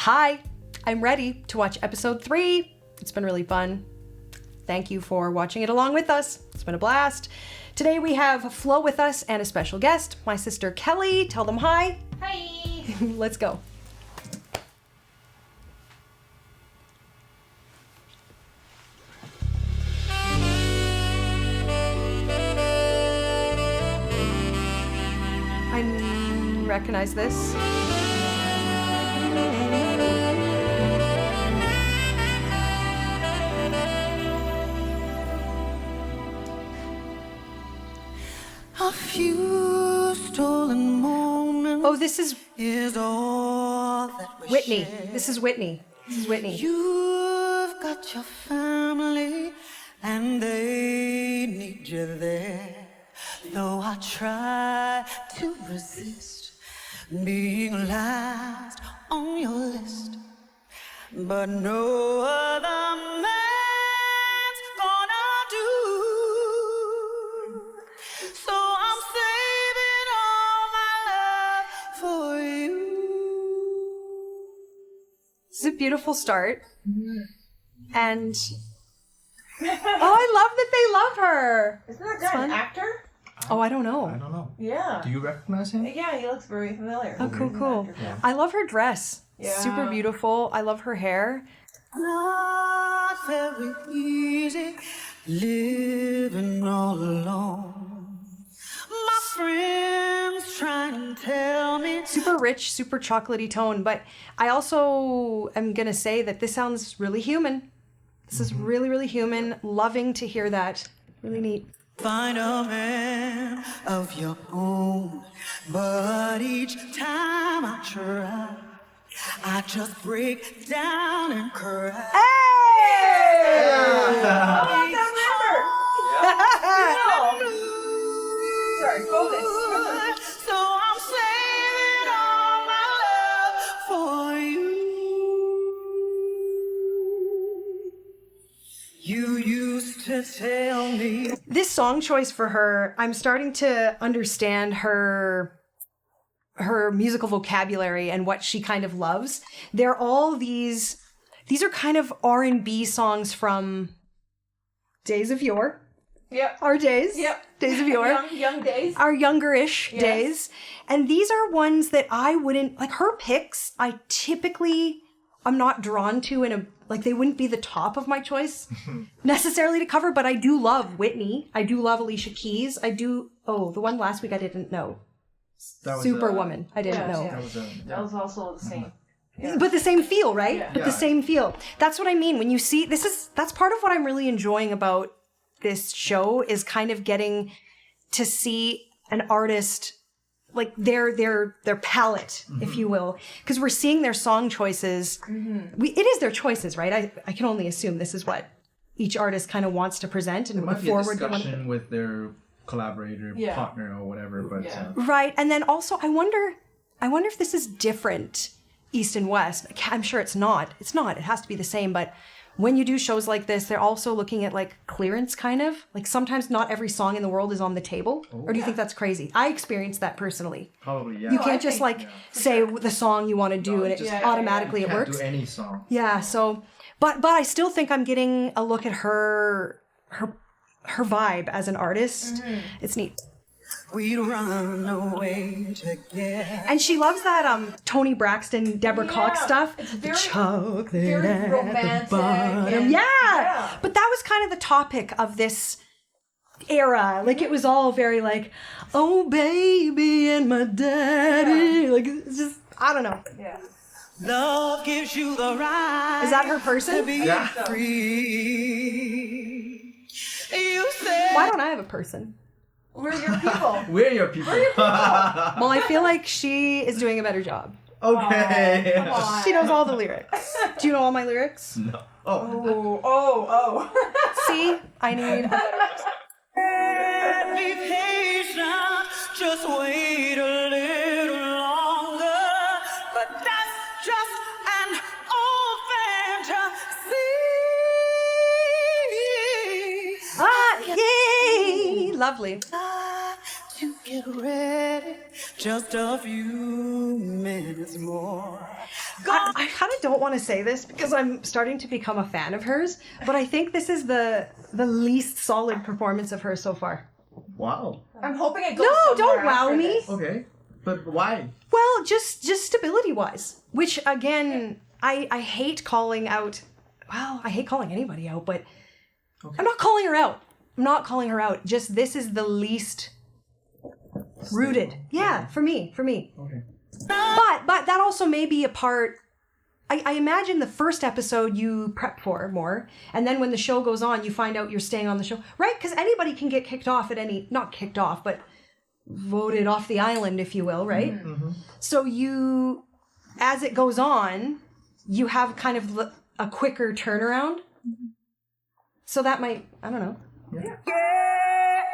Hi, I'm ready to watch episode 3. It's been really fun. Thank you for watching it along with us. It's been a blast. Today we have Flo with us and a special guest, my sister Kelly. Tell them hi. Hi. Let's go. I recognize this. A few stolen moments. Oh, this is all that we Whitney. share. This is Whitney. This is Whitney. You've got your family, and they need you there. Though I try to resist being last on your list, but no other man's gonna do. So I'm saving all my love for you. This is a beautiful start. And oh, I love that they love her. Isn't that guy an actor? Oh, I don't know. I don't know. Yeah. Do you recognize him? Yeah, he looks very familiar. Oh, cool, cool. Yeah. I love her dress. Yeah. Super beautiful. I love her hair. Not very easy living all alone. My friends try and tell me. Super rich, super chocolatey tone. But I also am going to say that this sounds really human. This is really, really human. Loving to hear that. Really neat. Find a man of your own, but each time I try, I just break down and cry. Hey! Sorry, focus. So I'm saving all my love for you. You used to tell me. This song choice for her, I'm starting to understand her musical vocabulary and what she kind of loves. They're all these are kind of R&B songs from days of yore. Yep. Our days. Yep. Days of yore. Young days. Our younger-ish Yes. days. And these are ones that I wouldn't, like her picks, I'm not drawn to they wouldn't be the top of my choice necessarily to cover, but I do love Whitney. I do love Alicia Keys. The one last week I didn't know. That was Superwoman. I didn't yeah, know. yeah. That was also the same. Yeah. But the same feel, right? Yeah. But the same feel. That's what I mean. When you see, that's part of what I'm really enjoying about this show is kind of getting to see an artist, like their palette, if you will. Because we're seeing their song choices. It is their choices, right? I can only assume this is what each artist kind of wants to present and It might be a forward. discussion with their collaborator, partner, or whatever. But Right. And then also, I wonder if this is different East and West. I'm sure it's not. It's not. It has to be the same. But when you do shows like this, they're also looking at like clearance, kind of. Like sometimes not every song in the world is on the table. Or do you think that's crazy? I experienced that personally. probably, yeah. You can't just say the song you want to do and it just- automatically You it can't works. do any song. Yeah. So, but I still think I'm getting a look at her vibe as an artist. It's neat. We'd run away together. And she loves that Tony Braxton, Deborah Cox stuff. It's very, Chocolate very at romantic. the bottom. and- Yeah. But that was kind of the topic of this era. Like it was all very like, oh baby and my daddy. Like it's just, I don't know. Yeah. Love gives you the right. Is that her person? to be Yeah. free. You say. Why don't I have a person? We're your people. We're your people. Well, I feel like she is doing a better job. Okay. Come on. She knows all the lyrics. Do you know all my lyrics? No. Oh. Oh. See? I need a better Be patient, just wait a little longer. But that's just an old fantasy. yay! Lovely. To get ready just a few minutes more. I kind of don't want to say this because I'm starting to become a fan of hers, but I think this is the least solid performance of hers so far. Wow. I'm hoping it goes No, somewhere don't wow after me. this. Okay. But why? Well, just stability-wise, which again, I hate calling out. Well, I hate calling anybody out, but I'm not calling her out. I'm not calling her out. Just this is the least rooted. Yeah, for me. Okay. But that also may be a part. I imagine the first episode you prep for more, and then when the show goes on, you find out you're staying on the show, right? Because anybody can get kicked off at any, not kicked off, but voted off the island, if you will, right? Mm-hmm. So you, as it goes on, you have kind of a quicker turnaround. So that might, I don't know. Yeah,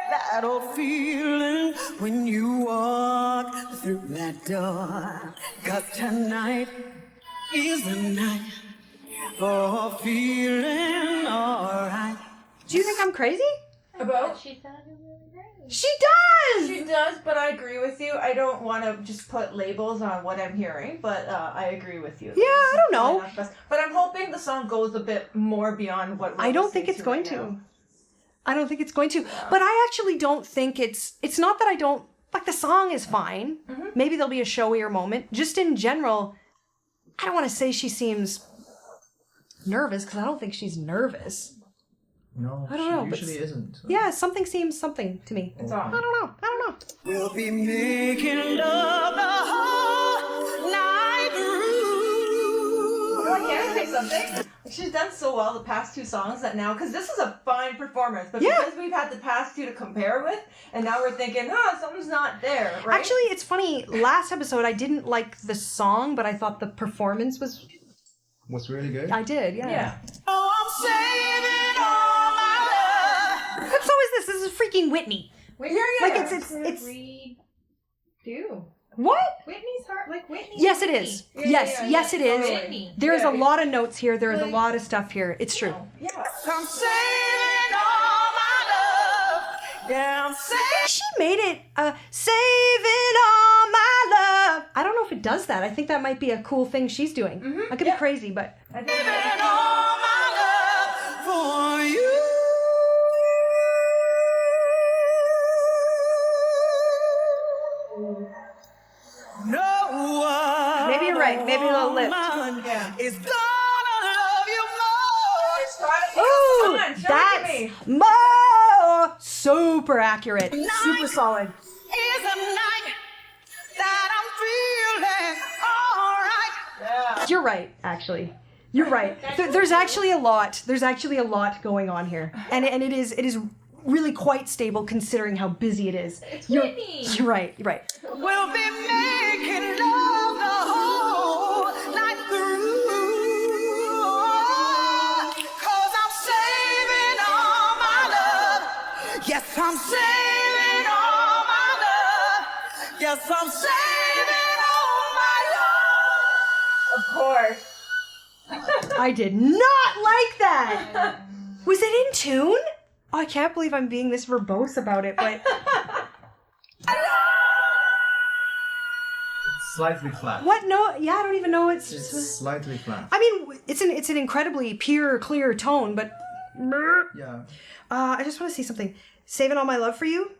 that old feeling when you walk through that door. 'Cause tonight is the night for feeling alright. Do you think I'm crazy? About? She sounded really great. She does! She does, but I agree with you. I don't want to just put labels on what I'm hearing, but I agree with you. Yeah, I don't know. Probably not the best. But I'm hoping the song goes a bit more beyond what we're I don't think listening it's going right to. now. I don't think it's going to. But I actually don't think it's not that I don't, like the song is fine. Mm-hmm. Maybe there'll be a showier moment. Just in general, I don't want to say she seems nervous because I don't think she's nervous. No, I don't know, but She usually isn't. So. Yeah, something seems something to me. It's I off. don't know. We'll be making love the whole night through. Well, can I say something? She's done so well the past two songs that now, because this is a fine performance, but Yeah. because we've had the past two to compare with, and now we're thinking, something's not there, right? Actually, it's funny. Last episode, I didn't like the song, but I thought the performance was. Was really good. I did, yeah. yeah. Oh, I'm saving all my love. But so is this. This is freaking Whitney. Like it's. We do. What? Whitney's heart, like Whitney. Yes, it is. Yes, it is. Whitney. There's Yeah, a lot of notes here. There is a lot of stuff here. It's true. Yeah. I'm saving all my love. Yeah, I'm saving. She made it saving all my love. I don't know if it does that. I think that might be a cool thing she's doing. I could be crazy, but I think all my love for you. No one. maybe you're right. Maybe a little lift. Yeah. Is gonna love you more. Ooh, Come on, show it to that's me. more super accurate. Super solid. Is a night that I'm feeling alright. Yeah. You're right, actually. You're right. There's actually a lot. There's actually a lot going on here, and it is really quite stable considering how busy it is. It's You're, Whitney. you're right. You're right. We'll be making love the whole night through. 'Cause I'm saving all my love. Yes, I'm saving all my love. Yes, I'm saving all my love. Of course. I did not like that. Was it in tune? Oh, I can't believe I'm being this verbose about it, but Slightly flat. what? No, yeah, I don't even know. It's slightly flat. I mean, it's an incredibly pure, clear tone, but Yeah. I just want to say something. Saving all my love for you.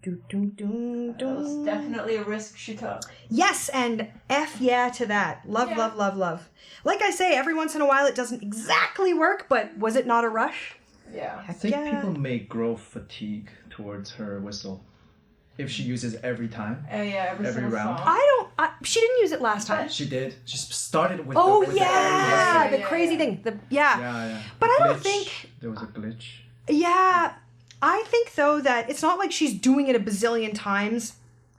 That was definitely a risk she took. Yes, and F yeah to that. Love, Yeah. love, love, love. Like I say, every once in a while it doesn't exactly work, but was it not a rush? Yeah. I think Yeah. people may grow fatigue towards her whistle if she uses every time. Yeah, every single round. song. She didn't use it last time. She did. She started with. Oh, the, with yeah, The, the crazy thing. Yeah. yeah. But The I don't glitch. think- there was a glitch. Yeah. I think, though, that it's not like she's doing it a bazillion times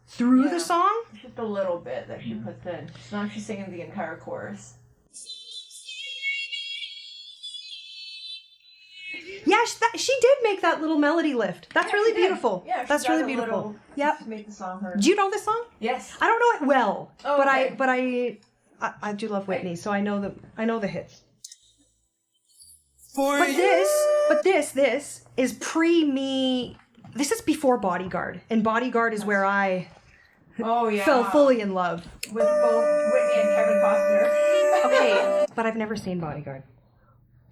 through Yeah. the song. Just a little bit that she puts in. It's not like she's singing the entire chorus. Yeah, she did make that little melody lift. That's Yeah, really she did. beautiful. Yeah, she That's got really a beautiful. little- Yep. To make the song heard. Do you know this song? Yes. I don't know it well, Oh, but okay. I do love Whitney, so I know the hits. For But you. this is pre me. This is before Bodyguard, and Bodyguard is where I Oh yeah. Fell fully in love. with both Whitney and Kevin Costner. Okay, but I've never seen Bodyguard.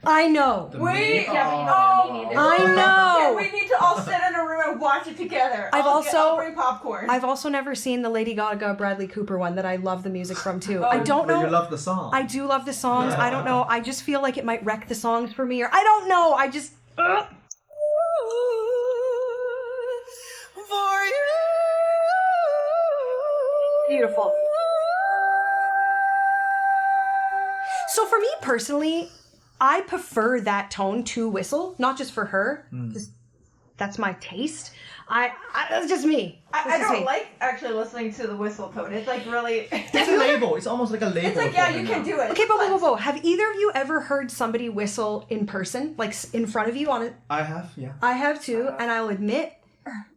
I know. Wait, Oh, I Yeah, know. we need to all sit in a room and watch it together. I'll bring popcorn. I've also never seen the Lady Gaga Bradley Cooper one that I love the music from too. I don't But know. you love the song. I do love the songs. I don't know. I just feel like it might wreck the songs for me, or I don't know. I just. For you. Beautiful. So for me personally, I prefer that tone to whistle, not just for her. Just that's my taste. That's just me. I don't like actually listening to the whistle tone. It's like really. It's a label. It's almost like a label. It's like for you them can now. do it. Okay, whoa. Have either of you ever heard somebody whistle in person, like in front of you on it? I have, yeah. I have too, and I'll admit,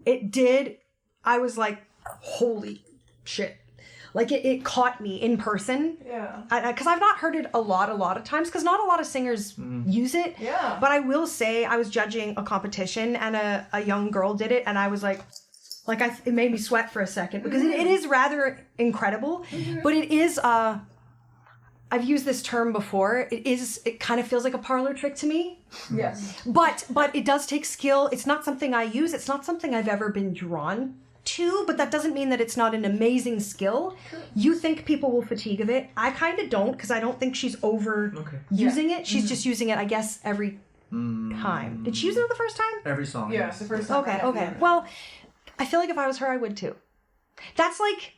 it did. I was like, holy shit. Like it caught me in person. Yeah. Because I've not heard it a lot of times, because not a lot of singers use it. Yeah. But I will say, I was judging a competition, and a young girl did it, and I was like it made me sweat for a second, because it is rather incredible. But it is, I've used this term before, it kind of feels like a parlor trick to me. Yes. But it does take skill. It's not something I use. It's not something I've ever been drawn to, but that doesn't mean that it's not an amazing skill. You think people will fatigue of it. I kind of don't, because I don't think she's over using it. She's just using it, I guess, every time. Did she use it the first time? Every song. Yeah, it's the first time. Okay. Well, I feel like if I was her, I would too. That's like,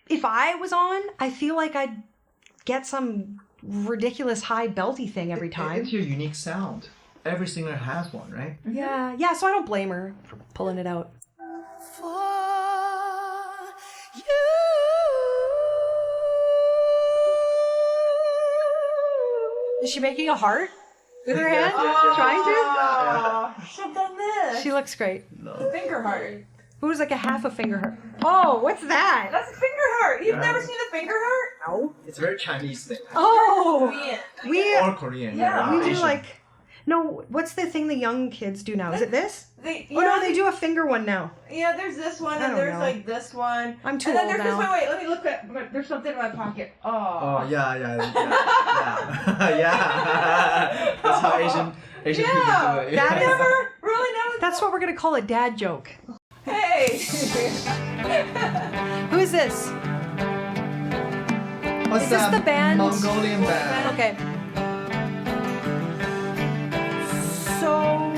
if I was on, I feel like I'd get some ridiculous high belty thing every time. It's your unique sound. Every singer has one, right? Yeah, so I don't blame her for pulling it out. For you. Is she making a heart with her hand? yes. Trying to? Oh, should have done this. She looks great. Finger heart. It was like a half a finger heart. Oh, what's that? That's a finger heart. You've never seen a finger heart? No. It's a very Chinese thing. Oh, Korean. we Or Korean. Yeah. we do Asian. like. No, what's the thing the young kids do now? Is it this? They, Oh no, they do a finger one now. Yeah, there's this one, I and don't there's know. like this one. I'm too and then old there's now. this one. Wait, let me look at. There's something in my pocket. Oh. Oh yeah. Yeah. That's how Asian people do it. That is- Never really never. That's what we're gonna call a dad joke. Hey. Who is this? What's Is this that the band? Mongolian band. Okay. So.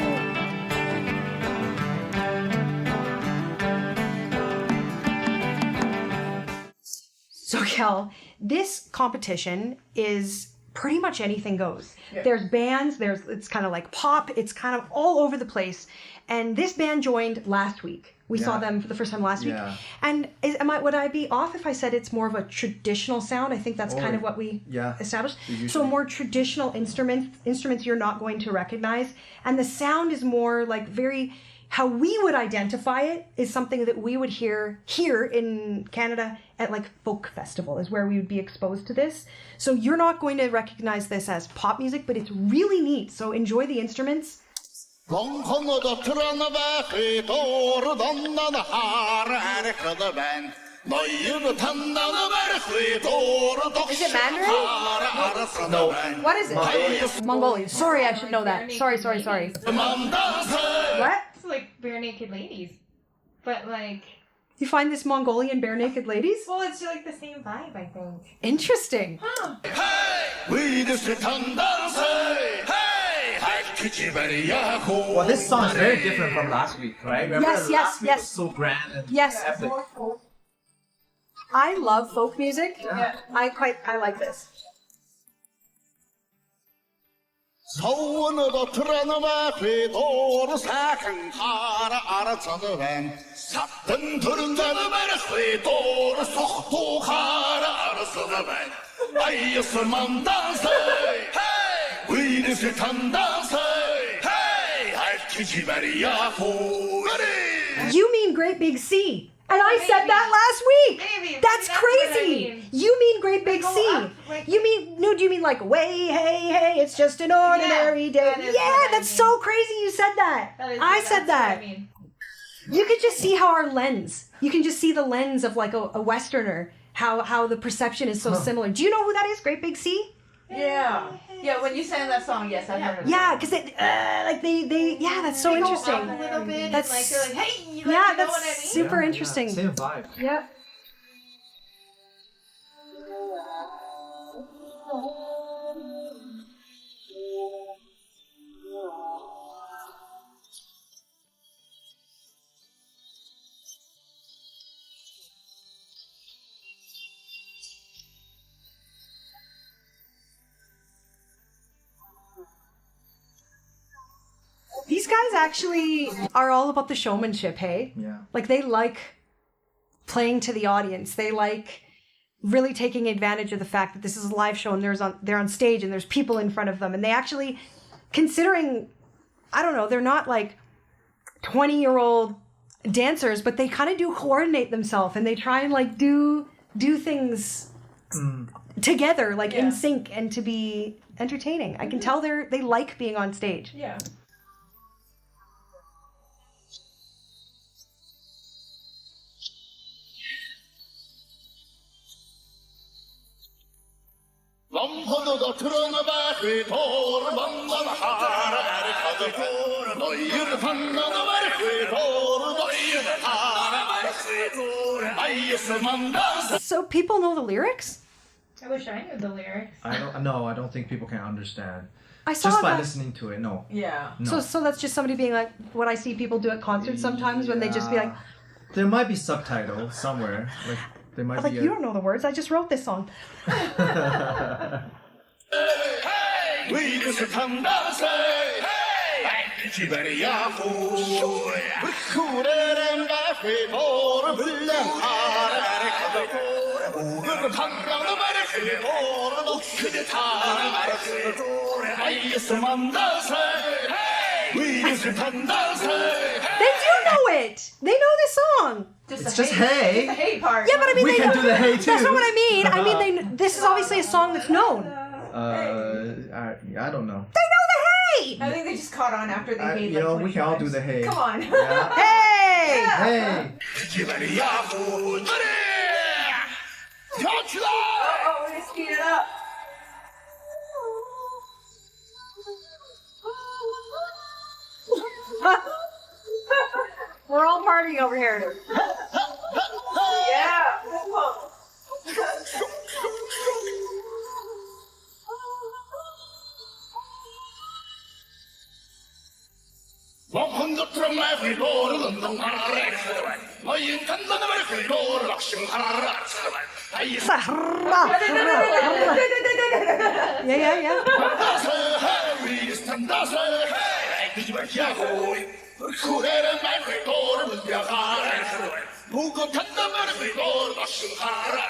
So, Kel, this competition is pretty much anything goes. There's bands, it's kind of like pop, it's kind of all over the place. And this band joined last week. We saw Yeah. them for the first time last week. Yeah. And would I be off if I said it's more of a traditional sound? I think that's kind of what we established. Usually. So more traditional instruments you're not going to recognize. And the sound is more like very, how we would identify it is something that we would hear here in Canada at like folk festival is where we would be exposed to this. So you're not going to recognize this as pop music, but it's really neat. So enjoy the instruments. Is it Mandarin? No. What is it? Mongolian. Sorry, I should know that. Sorry. What? It's like bare naked ladies, but like, You find this Mongolian bare naked ladies? well, it's like the same vibe, I think. Interesting. Well, this song is very different from last week, right? Remember Yes, last yes, week yes. was so grand and Yes. epic. I love folk music. I like this. 서원으로 틀어놓아 회도로 사강하라 알아서는 삽든 들은 자는 회도로 속도하라 알아서는 아이였으면 danse 위르스 탄danse 알키지 말이야호 You mean Great Big Sea. And I said that last week. Maybe. That's That's what I crazy. mean. You mean Great Big Go Sea. up, like- Do you mean like way, hey, it's just an ordinary day. that is Yeah, what I that's mean. so crazy you said that. That is- I that's said what that. I mean. You could just see how our lens, you can just see the lens of like a Westerner, how the perception is so similar. Do you know who that is? Great Big Sea? Yeah. Yeah, when you sang that song, yes, I heard it. Yeah, because they that's so They go interesting. up a little bit. That's Like, they're like, hey, you, like, yeah, you know that's what I mean? super interesting. Same vibe. Yeah. These guys actually are all about the showmanship, hey? Yeah. Like they like playing to the audience. They like really taking advantage of the fact that this is a live show and they're on stage and there's people in front of them. And they actually, considering, I don't know, they're not like 20-year-old dancers, but they kind of do coordinate themselves and they try and like do things together, like in sync, and to be entertaining. I can tell they like being on stage. Yeah. lamponuda trönaba skydor mamman har kader nöjer fannan var skydor nöjer har skydor aj man dans. So people know the lyrics? I wish I knew the lyrics. I don't think people can understand. I saw Just by that. listening to it, no. Yeah. No. So that's just somebody being like what I see people do at concerts sometimes when they just be like, There might be subtitles somewhere. Like there might like be you don't know the words. I just wrote this song. We just tandas hey 지베리야 호 그래는 가회도를 불량 하라 가도 오늘 당랑도 말을 해도를 녹히게 타는 말을 해도를 아이스 만나서 We just tandas They do know it. They know this song. It's just hey. The hey part. Yeah, but I mean, We they can know, do the hey too. That's not what I mean. I mean, this is obviously a song that's known. I don't know. They know the hey. I think they just caught on after they hate You know, like we can all do the hey. Come on. Yeah. Hey. Hey. 지베리야 호 펴치라 Oh, we're gonna speed it up. We're all partying over here. Yeah. lamponuda trönaba skydor mamman har nöjer fannan var skydor lakshmara aj Yeah. We just tandas hey 지베리야 호 그래는 말회도를 불량 보고 탄단 말을 skydor lakshmara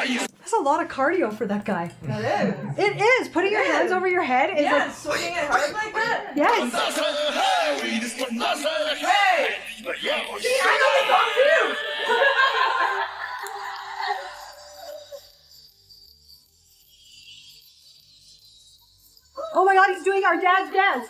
aj That's a lot of cardio for that guy. That is. It is. Putting your hands over your head is Yeah, like, swinging it hard like that. yes. Hey! I know the song too! Oh my God, he's doing our dad's dance.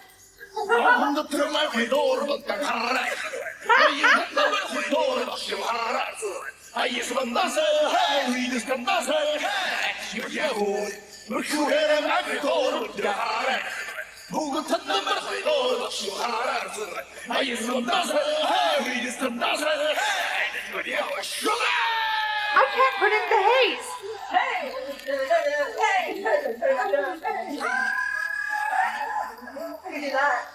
I can't predict the haze. I can do that.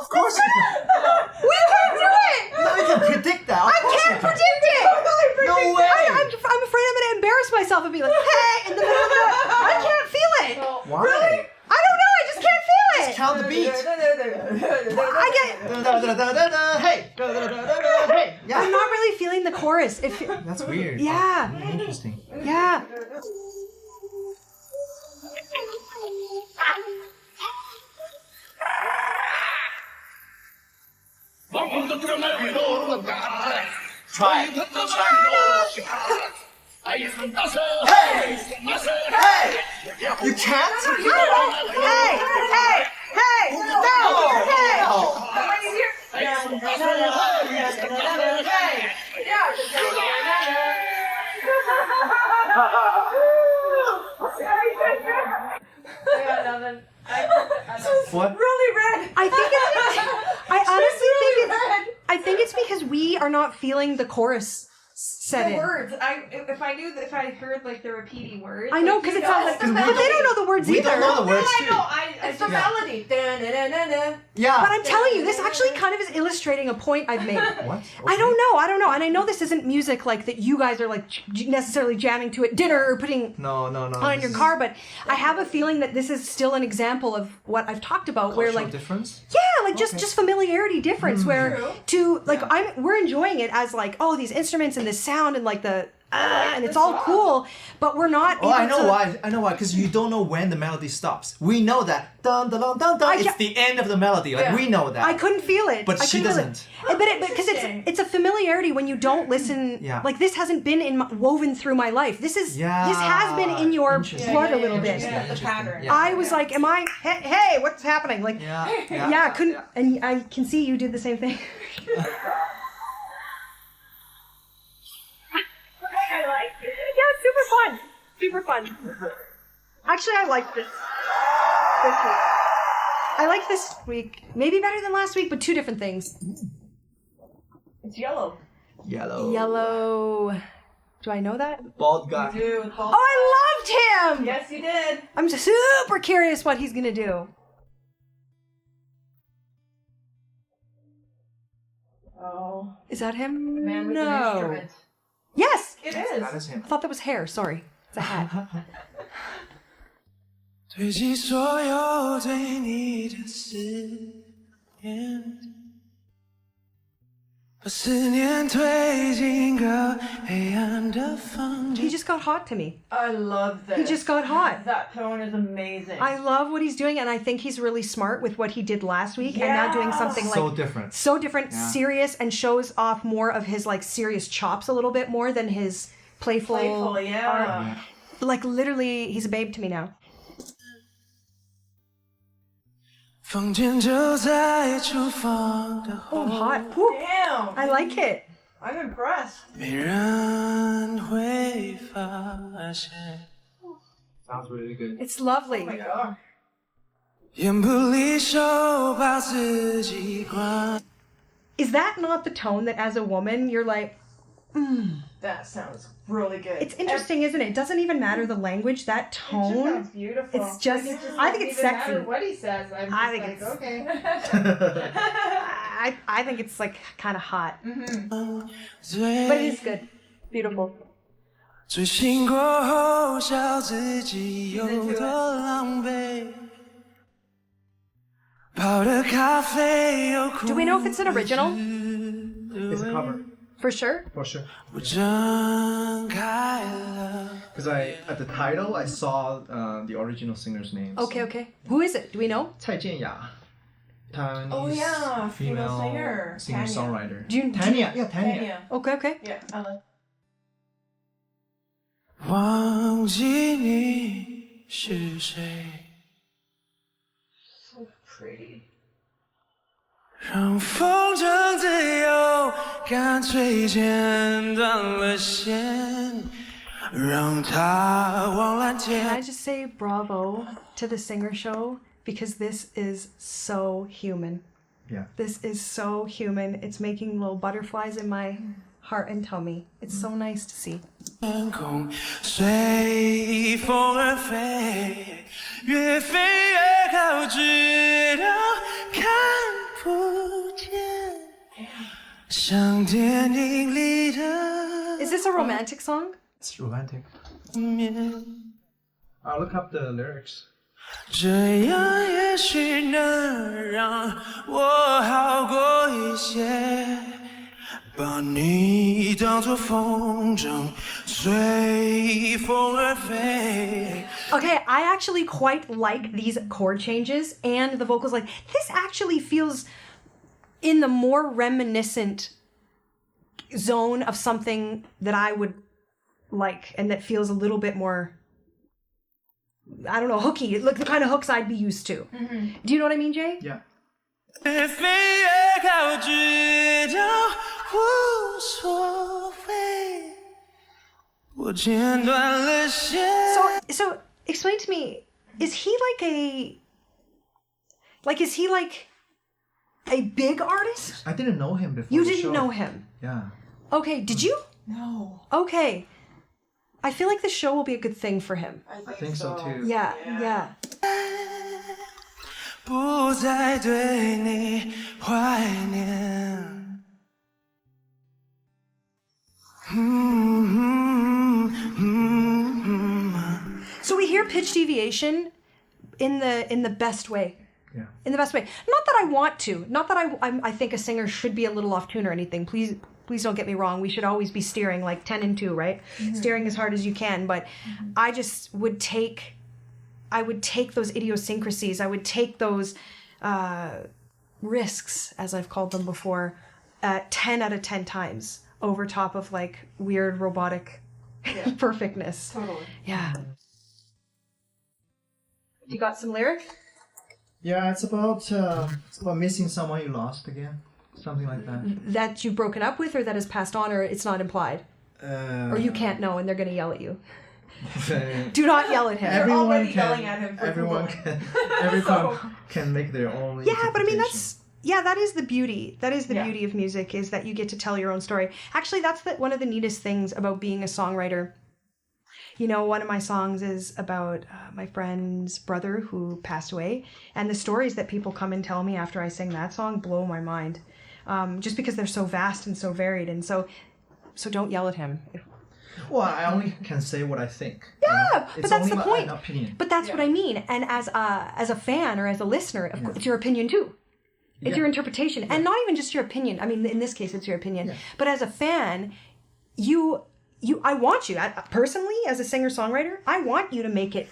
Of course you can. We can't do it. No, we can predict that. Of I course can't we can. predict it. No way. I'm afraid I'm going to embarrass myself and be like, hey, in the middle of the. I can't feel it. Why? I don't know. I just can't feel it. Count the beat. I get. Hey. Hey. I'm Yeah. not really feeling the chorus. That's weird. Yeah. Interesting. Yeah. Try. Hey! You can't? Hey! No! Hey! I got nothing. What? Really red. I think it's because we are not feeling the chorus set The in. words. If I heard like the repeating words. I know, like, because you it sounds like, it's the but they don't know the words We either. don't know the words I too. know. It's the melody. Da-na-na-na-na. Yeah. But I'm telling you, this actually kind of is illustrating a point I've made. What? I don't know. And I know this isn't music like that you guys are like necessarily jamming to at dinner or putting No. on in your car, but I have a feeling that this is still an example of what I've talked about where Cultural like difference? yeah, like just familiarity difference where True. to like we're enjoying it as like, oh, these instruments and this sound and like the and it's all cool, but we're not Oh, I able know to- why. I know why. Because you don't know when the melody stops. We know that. Dun dun dun dun dun. It's ca- the end of the melody. Like Yeah. we know that. I couldn't feel it. But I she couldn't feel doesn't. It. But because it's a familiarity when you don't listen. Yeah. Like this hasn't been woven through my life. This has been in your Interesting. blood a little bit. Yeah, the pattern. Yeah. I was like, am I? Hey, what's happening? Like, Yeah. I couldn't, and I can see you did the same thing. I like it. Yeah, it's super fun. Actually, I like this week. I like this week. Maybe better than last week, but two different things. It's yellow. Yellow. Yellow. Do I know that? Bald guy. Dude. Oh, I loved him! Yes, you did. I'm super curious what he's gonna do. Oh. Is that him? Man with an No. instrument. Yes! It That is. is him. I thought that was hair. Sorry. It's a hat. 堆积所有对你的思念，把思念推进个黑暗的房 He 间。 just got hot to me. I love this. He just got hot. That tone is amazing. I love what he's doing, and I think he's really smart with what he did last week, and now doing something like So different. so different, Yeah. serious, and shows off more of his like serious chops a little bit more than his playful. Playful, yeah. Like literally, he's a babe to me now. 房间就在厨房的 Oh, 后， hot. Whew. Damn. I like it. I'm impressed. 没人会发现， Sounds really good. It's lovely. Oh my god. 眼不离手把自己关。 Is that not the tone that as a woman you're like, That sounds really good. it's interesting, isn't it? It doesn't even matter the language, that It just tone. sounds beautiful. It's just- Like, it I think it's doesn't even sexy. matter what he says. I'm just I think like, it's- okay. I think it's like kind of hot, but it 最 is good. Beautiful. 醉醒过后，笑自己有多狼狈。泡的咖啡有苦。 Do we know if it's an original? It's a cover. For sure. For sure. 我睁开了。 Because at the title I saw the original singer's name. Okay. Who is it? Do we know? 蔡健雅, Taiwanese Oh, yeah, female female singer, singer-songwriter. Do you? Tanya. Yeah, Tanya. Tanya. Okay. Yeah, I like. 忘记你是谁， So pretty. 让风筝自由，干脆剪断了线，让它往蓝 Can I 天。 just say bravo to the singer show because this is so human. Yeah. This is so human. It's making little butterflies in my heart and tummy. It's so nice to see. 天空随风而飞，越飞越高，直到看不见。像电影里的 Is this a romantic song? It's romantic. 面， I'll look up the lyrics. 这样也许能让我好过一些。把你当作风筝，随风而飞。 Okay, I actually quite like these chord changes and the vocals. Like, this actually feels in the more reminiscent zone of something that I would like and that feels a little bit more, I don't know, hooky, like the kind of hooks I'd be used to. Do you know what I mean, Jay? Yeah. So explain to me, is he like a big artist? I didn't know him before. You the didn't show. know him. Yeah. Okay, did you? No. Okay. I feel like the show will be a good thing for him. I think so too. Yeah, yeah. 不再对你怀念。So we hear pitch deviation in the best way. Yeah. In the best way. Not that I want to. Not that I think a singer should be a little off tune or anything. Please don't get me wrong. We should always be steering like 10 and 2, right? Steering as hard as you can. But I just would take those idiosyncrasies. I would take those risks, as I've called them before, 10 out of 10 times over top of like weird robotic perfectness. Totally. Yeah. You got some lyrics? Yeah, it's about missing someone you lost again, something like that. That you've broken up with, or that is passed on, or it's not implied, or you can't know and they're gonna yell at you. Do not yell at him. Everyone already can. yelling at him for Everyone Googling. can. Everyone can make their own. Yeah, but I mean interpretation. that is the beauty. That is the Yeah. beauty of music, is that you get to tell your own story. Actually, that's one of the neatest things about being a songwriter. You know, one of my songs is about my friend's brother who passed away, and the stories that people come and tell me after I sing that song blow my mind, just because they're so vast and so varied. And so don't yell at him. Well, I only can say what I think. Yeah, but It's that's only the point. an opinion. But that's what I mean. And as a fan or as a listener, of course, it's your opinion too. It's Yeah. your interpretation, and not even just your opinion. I mean, in this case, it's your opinion. Yeah. But as a fan, I want you, personally, as a singer-songwriter, I want you to make it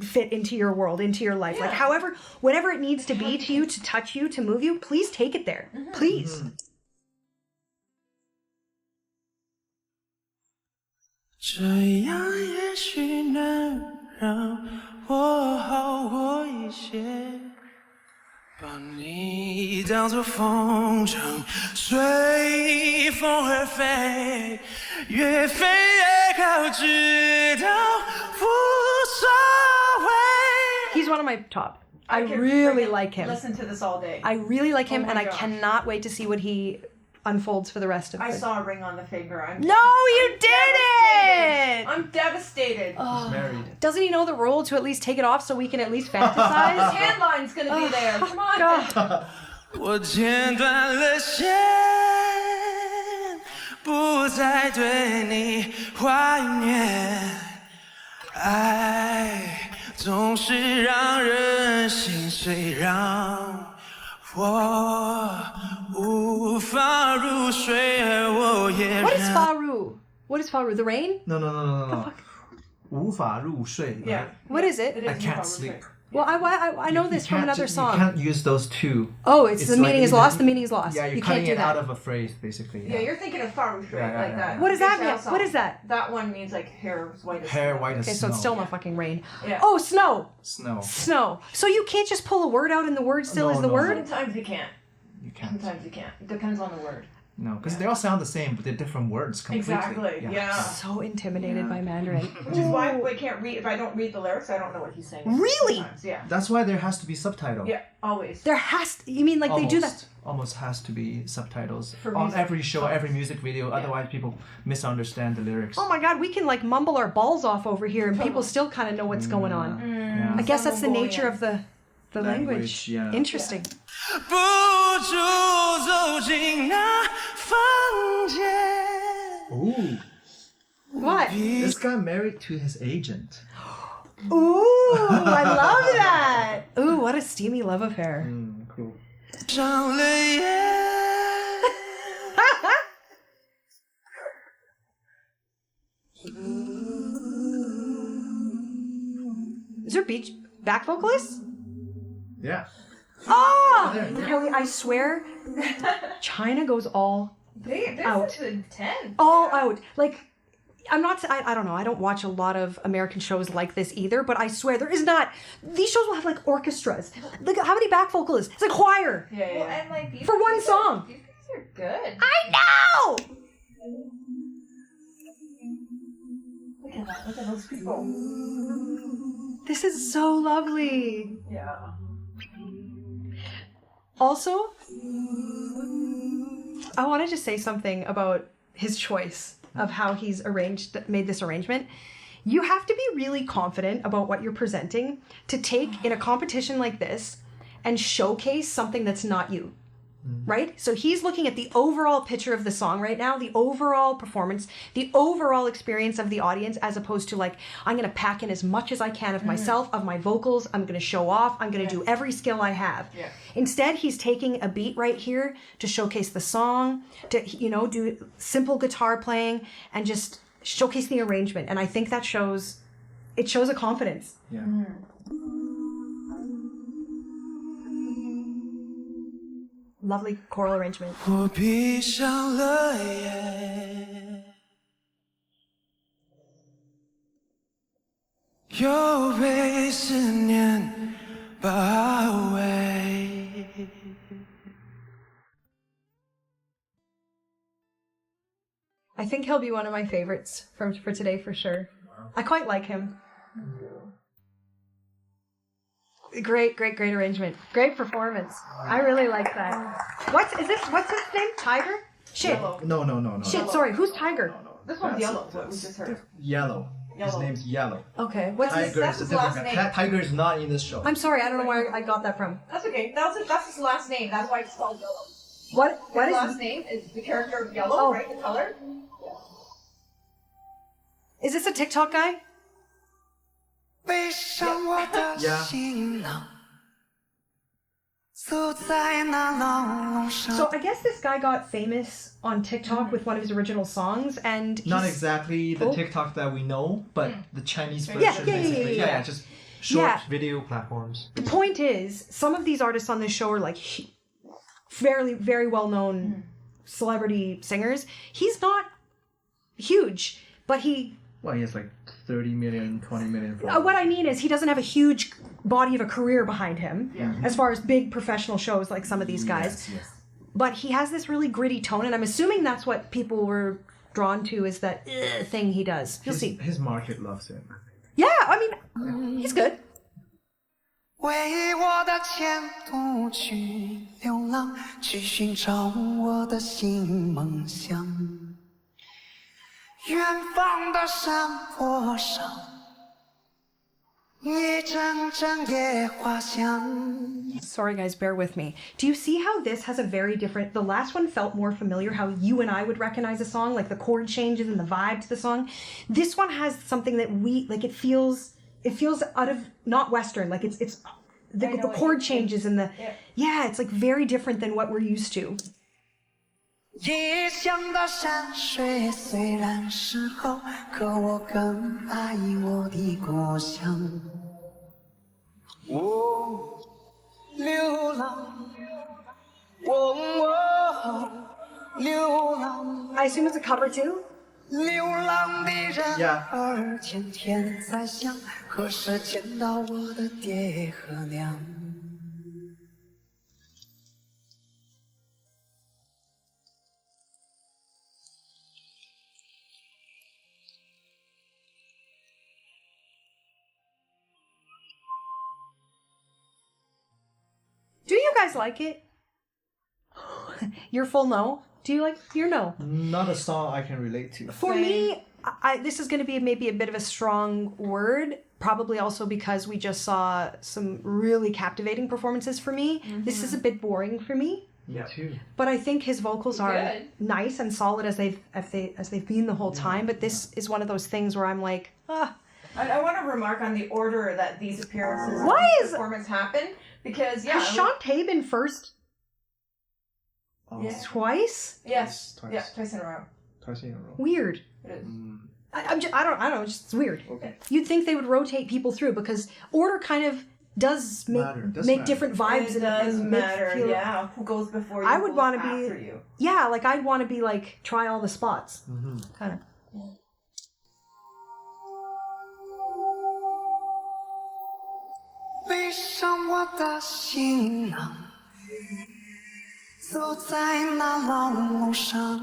fit into your world, into your life. Like, however, whatever it needs to be to you, to touch you, to move you, please take it there. Please. Mm-hmm. 这样也许能让我好过一些，把你当作风筝，随风而飞，越飞越高，直到无所谓。 He's one of my top. I can really freaking like him. Listen to this all day. I really like him, Oh my and I gosh. cannot wait to see what he unfolds for the rest of I it. saw a ring on the finger. No, you didn't! I'm devastated. Oh. He's married. Doesn't he know the rule to at least take it off so we can at least His fantasize? handline's gonna be there. Come on. God. 我剪断了线，不再对你怀念。爱总是让人心碎，让我无法入睡，而我也 What is Faru? What is Faru? The rain? No. 无法入睡. Yeah. right? What is it? It is I can't probably sleep. right. Well, I know this from another You song. can't use those two. Oh, it's the like meaning is either- lost, the meaning is lost. Yeah, you're You can't cutting do it out that. of a phrase, basically. Yeah, you're thinking of Farouche, right? Yeah, Like yeah. that. What does that Big mean? Style What is song. that? That one means like hair as white as Hair snow. white as Okay, so snow. it's still not fucking rain. Yeah. Oh, snow. Snow. Snow. So you can't just pull a word out and the word still No, is the no. word? Sometimes you can't. You can't. Sometimes you can't. It depends on the word. No, because they all sound the same, but they're different words completely. Exactly. Yeah. So intimidated by Mandarin. Which is why I can't read. If I don't read the lyrics, I don't know what he's saying. Really? Sometimes, yeah. That's why there has to be subtitle. Yeah. Always. There has to, you mean like they do that? Almost has to be subtitles For on music every show, songs. every music video. Otherwise, people misunderstand the lyrics. Oh my god, we can like mumble our balls off over here and people still kind of know what's going on. Yeah. I guess that's the Mongolian. nature of the language. Yeah. Interesting. 不住走进那房间。 Ooh, What? this got married to his agent. Ooh, I love that. Ooh, what a steamy love affair. Cool. 上了眼。 Is there back vocalists? Yeah. Oh, There. Kelly, I swear, China goes all They're out. such a 10. All out. Like, I don't know, I don't watch a lot of American shows like this either, but I swear there is not. These shows will have like orchestras. Look at how many back vocalists. It's like choir. Yeah, yeah. Well, and like these For one guys song. These guys are good. I know! Look at that. Look at those people. This is so lovely. Yeah. Also, I wanted to say something about his choice of how he's made this arrangement. You have to be really confident about what you're presenting to take in a competition like this and showcase something that's not you. Right? So he's looking at the overall picture of the song right now, the overall performance, the overall experience of the audience, as opposed to like, I'm going to pack in as much as I can of myself, of my vocals. I'm going to show off. I'm going to do every skill I have. Yeah. Instead, he's taking a beat right here to showcase the song, to, do simple guitar playing and just showcase the arrangement. And I think that shows a confidence. Yeah. Lovely choral arrangement. 我闭上了眼，又被思念包围。 I think he'll be one of my favorites for today for sure. I quite like him. Great arrangement. Great performance. I really like that. What's his name? Tiger? Shit. No. Shit, sorry. Who's Tiger? This one's yellow, what we just heard. Yellow. His Yellow. name's Yellow. Okay. What's his... Tiger is a his different last guy. name. Tiger is not in this show. I'm sorry. I don't know where I got that from. That's okay. That's his last name. That's why it's called yellow. What His is... last name is the character of yellow, Oh. right? The color. Is this a TikTok guy? 背上我的行囊，走在那牢笼上。 So I guess this guy got famous on TikTok with one of his original songs, and he's... Not exactly the Oh. TikTok that we know, but the Chinese version, Yeah, basically. yeah. Just short Yeah. video platforms. The point is, some of these artists on this show are like very well-known celebrity singers. He's not huge, but he... Well, he has like 30 million, 20 million followers. What I mean is he doesn't have a huge body of a career behind him, as far as big professional shows like some of these guys. Yes. But he has this really gritty tone, and I'm assuming that's what people were drawn to, is that thing he does. You'll see. His market loves him. Yeah, I mean, he's good. 为我的前途去流浪，去寻找我的新梦想。远方的山坡上，一阵阵野花香。 Sorry guys, bear with me. Do you see how this has a very different... The last one felt more familiar, how you and I would recognize a song, like the chord changes and the vibe to the song. This one has something that we... Like, it feels out of... Not Western, like it's the chord changes and the... Yeah, it's like very different than what we're used to. 异乡的山水虽然是好，可我更爱我的故乡。我流浪，流浪， I assume it's a cover too? 流浪的人 Yeah. 儿天天在想，何时见到我的爹和娘。 Do you guys like it? Your full no? Do you like your no? Not a song I can relate to. For me, this is going to be maybe a bit of a strong word. Probably also because we just saw some really captivating performances for me. This is a bit boring for me. Me too. But I think his vocals are Good. nice and solid as they've been the whole time. But this is one of those things where I'm like, I want to remark on the order that these appearances Why and is- performance happen because has Shantae been first Oh, Yeah. twice? yes, Twice. yeah, twice in a row. Twice in a row. Weird. It is. I don't know. It's just weird. Okay. You'd think they would rotate people through because order kind of does make Does make matter. different vibes It does and make matter, feel, yeah. Who goes before you? I would who's want to after be you. yeah, like I'd want to be like try all the spots, kind of. 背上我的行囊，走在那老路上，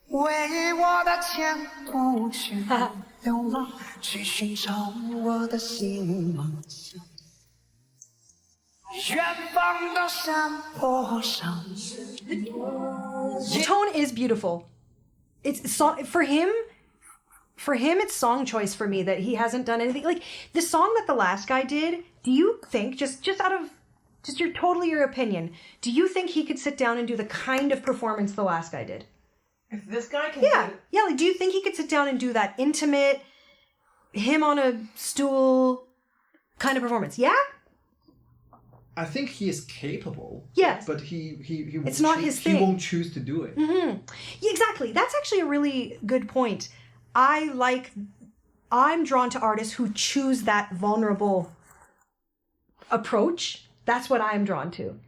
为我的前途去流浪，去寻找我的新梦想。远方的山坡上， The tone is beautiful. It's song for him. For him, it's song choice for me that he hasn't done anything like the song that the last guy did. Do you think just out of just your opinion? Do you think he could sit down and do the kind of performance the last guy did? If this guy can Yeah, do yeah. Like, do you think he could sit down and do that intimate, him on a stool kind of performance? Yeah. I think he is capable. Yes. But he won't It's not choose, his He thing. won't choose to do it. Yeah, exactly. That's actually a really good point. I'm drawn to artists who choose that vulnerable approach. That's what I'm drawn to.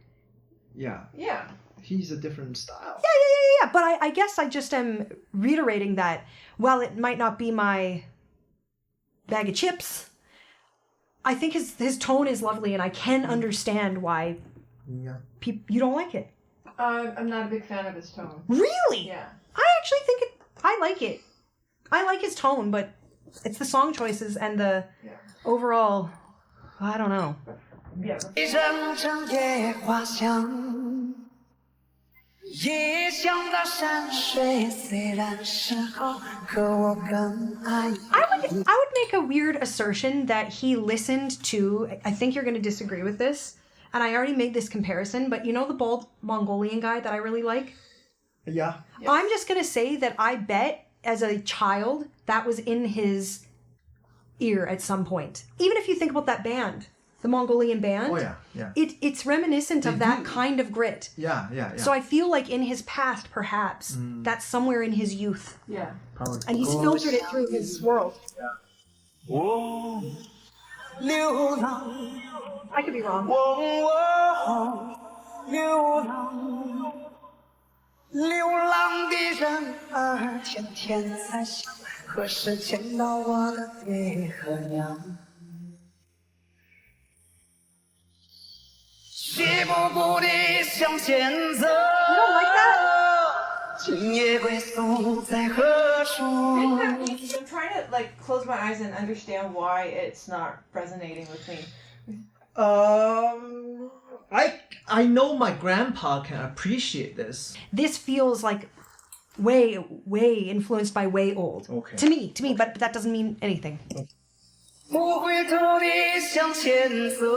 Yeah. yeah. He's a different style. Yeah. But I guess I just am reiterating that while it might not be my bag of chips, I think his tone is lovely and I can understand why Yeah. you don't like it. I'm not a big fan of his tone. Really? Yeah. I actually think I like it. I like his tone, but it's the song choices and the overall, I don't know. Yeah. 认真野花香，异乡的山水虽然是好，可我更爱。 I would make a weird assertion that he listened to, I think you're going to disagree with this, and I already made this comparison, but you know the bald Mongolian guy that I really like? Yeah. I'm just going to say that I bet as a child that was in his ear at some point. Even if you think about that band, the Mongolian band. Oh yeah. Yeah. It's reminiscent of They that do. kind of grit. Yeah. So I feel like in his past, perhaps, that's somewhere in his youth. Yeah. Probably. And he's filtered it through his world. 我流浪， I could be wrong. 流浪，流浪的人儿天天在想，何时见到我的爹和娘？一步步地向前走。 You don't like that? 今夜归宿在何处？ I'm trying to like close my eyes and understand why it's not resonating with me. I know my grandpa can appreciate this. This feels like way influenced by way old. Okay. To me, but that doesn't mean anything. 不回头地向前走。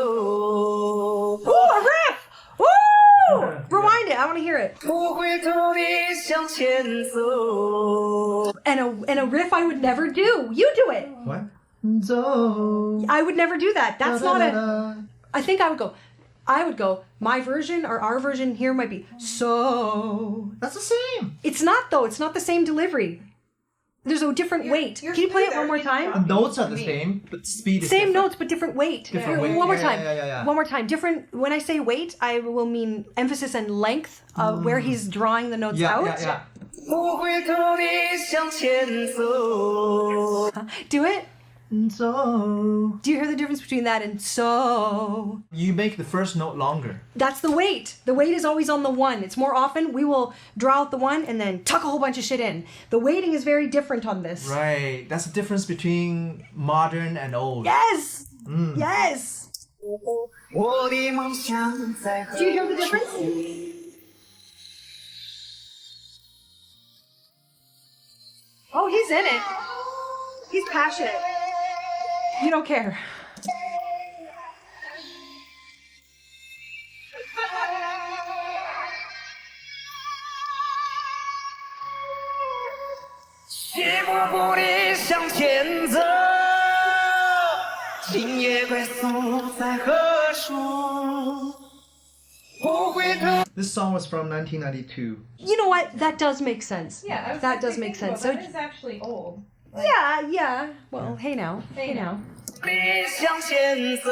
Ooh, a riff! Woo! Rewind it. I want to hear it. 不回头地向前走。 And a riff I would never do. You do it. What? So. I would never do that. That's not a. I think I would go. My version or our version here might be so. That's the same. It's not though. It's not the same delivery. There's a different weight. you're Can you play it smoother. one more time? Notes are the same, but speed is Same different. notes but different weight. Different Here, weight. One more Yeah, time. yeah. One more time. Different. When I say weight, I will mean emphasis and length of where he's drawing the notes Yeah, out. yeah. 不回头地向前走。 Do it. So. Do you hear the difference between that and so? You make the first note longer. That's the weight. The weight is always on the one. It's more often we will draw out the one and then tuck a whole bunch of shit in. The weighting is very different on this. Right. That's the difference between modern and old. Yes. Yes. 我的梦想在何 Do you hear the difference? Oh, he's in it. He's passionate. You don't care. 一步步地向前走。今夜归宿在何处？不回头。 This song was from 1992. You know what? That does make sense. Yeah, I was that actually does make thinking sense. So about that is actually old. Yeah. Well, hey now. Hey now. 别向前走，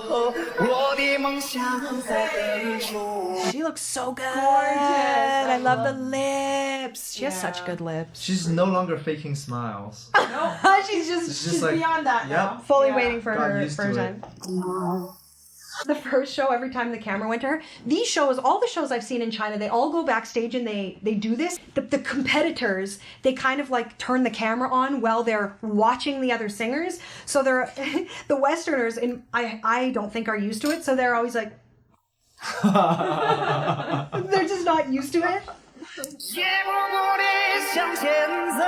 我的梦想在何处？ She looks so good. Gorgeous. I love the lips. She has such Yeah. good lips. She's no longer faking smiles. She's just It's She's just like, beyond that now. yep. fully Yeah. waiting for Got her used for her to it. time. The first show, every time the camera went to her, these shows, all the shows I've seen in China, they all go backstage and they do this. The competitors, they kind of like turn the camera on while they're watching the other singers. So they're the Westerners, and I don't think are used to it. So they're always like, they're just not used to it. 夜默默地向前走，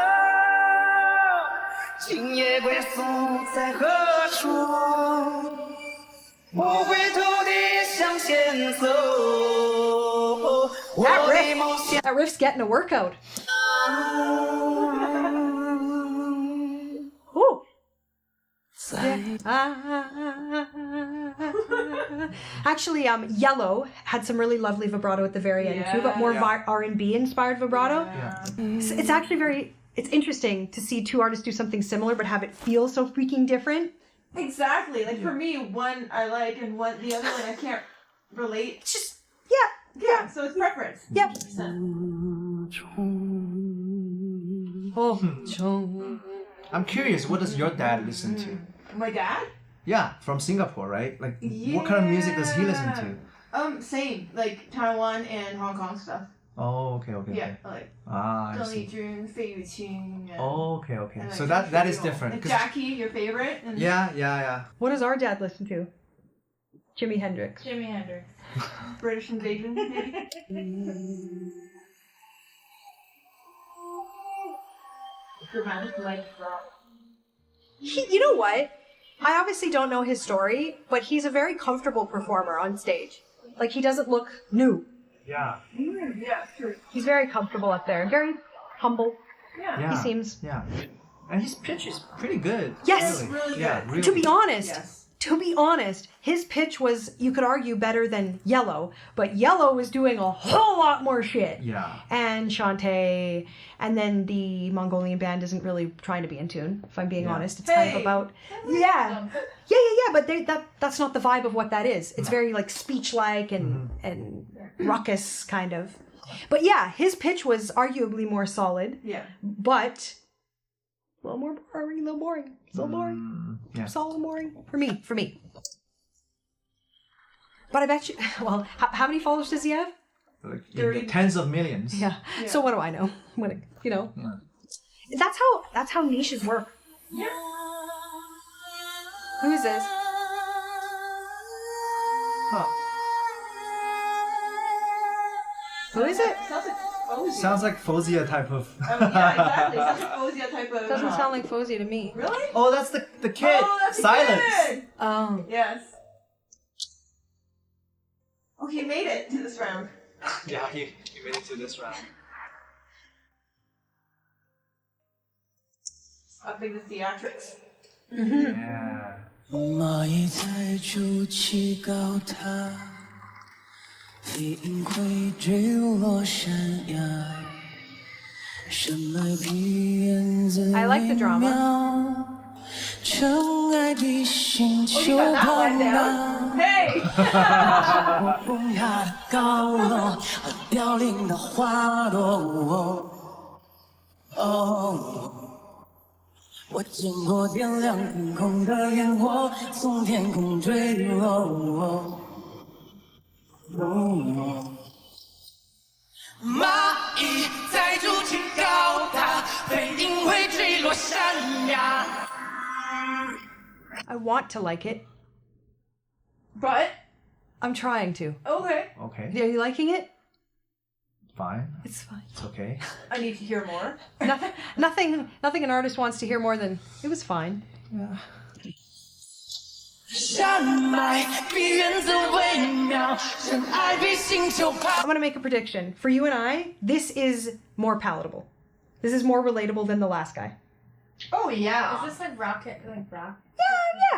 今夜归宿在何处？不回头地向前走，我的梦想。 That riff's getting a workout. Ooh. Actually, Yellow had some really lovely vibrato at the very end too, but more R&B inspired vibrato. It's actually it's interesting to see two artists do something similar but have it feel so freaking different. Exactly. Like for me, one I like and the other one I can't relate. It's just Yeah, so it's preference. Yep. Oh, I'm curious, what does your dad listen to? My dad? Yeah, from Singapore, right? Like, what kind of music does he listen to? Same. Like Taiwan and Hong Kong stuff. Oh, okay. Yeah, like Ah, I Zhang see. Lijun, Fei Yuqing. And, Oh, okay. and, like, So that is Theatrical. different. And 'cause- Jackie, your favorite? And Yeah. what does our dad listen to? Jimi Hendrix. Jimi Hendrix. British Invasion, maybe? Dramatic light rock. You know what? I obviously don't know his story, but he's a very comfortable performer on stage. Like, he doesn't look new. Yeah. Yeah, true. He's very comfortable up there, very humble. Yeah. He seems. Yeah. And his pitch is pretty good. Yes. Really. Really Yeah, good. really. To be honest, Yes. his pitch was, you could argue, better than Yellow, but Yellow was doing a whole lot more shit. Yeah. And Shantae, and then the Mongolian band isn't really trying to be in tune, if I'm being honest. It's kind of about, yeah, but that's not the vibe of what that is. It's very like speech-like and ruckus kind of. But yeah, his pitch was arguably more solid, Yeah. but a little more boring, a little boring. It's a little boring. Yeah. Solid boring. For me. But I bet you, well, how many followers does he have? Like, in the tens of millions. Yeah. So what do I know? Yeah. That's how niches work. Yeah. Who is this? Huh. Who is it? Sounds like Faouzia. Sounds like Faouzia type of. Yeah, exactly. Sounds like Faouzia type of. Doesn't sound like Faouzia to me. Really? Oh, that's the kid. Oh, that's Silence. good. Oh. Yes. Oh, he made it to this round. Yeah, he made it to this round. Upping the theatrics. Yeah. 蚂蚁在筑起高塔，飞鹰会坠落山崖。深爱比燕子 I like the drama. 微妙，尘埃比星球 That 庞 one 大。 down. Hey! 我风雅的高楼和凋零的花朵。我见过点亮天空的烟火，从天空坠落。蚂蚁在筑起高塔，飞鹰会坠落山崖。 I want to like it. But, I'm trying to. okay. Okay. Are you liking it? Fine. It's fine. It's okay. I need to hear more. Nothing an artist wants to hear more than, it was fine. 山脉比原子微妙，尘埃比星球庞。 I'm going to make a prediction. For you and I, this is more palatable. This is more relatable than the last guy. Oh, yeah. Is this like rock? Yeah.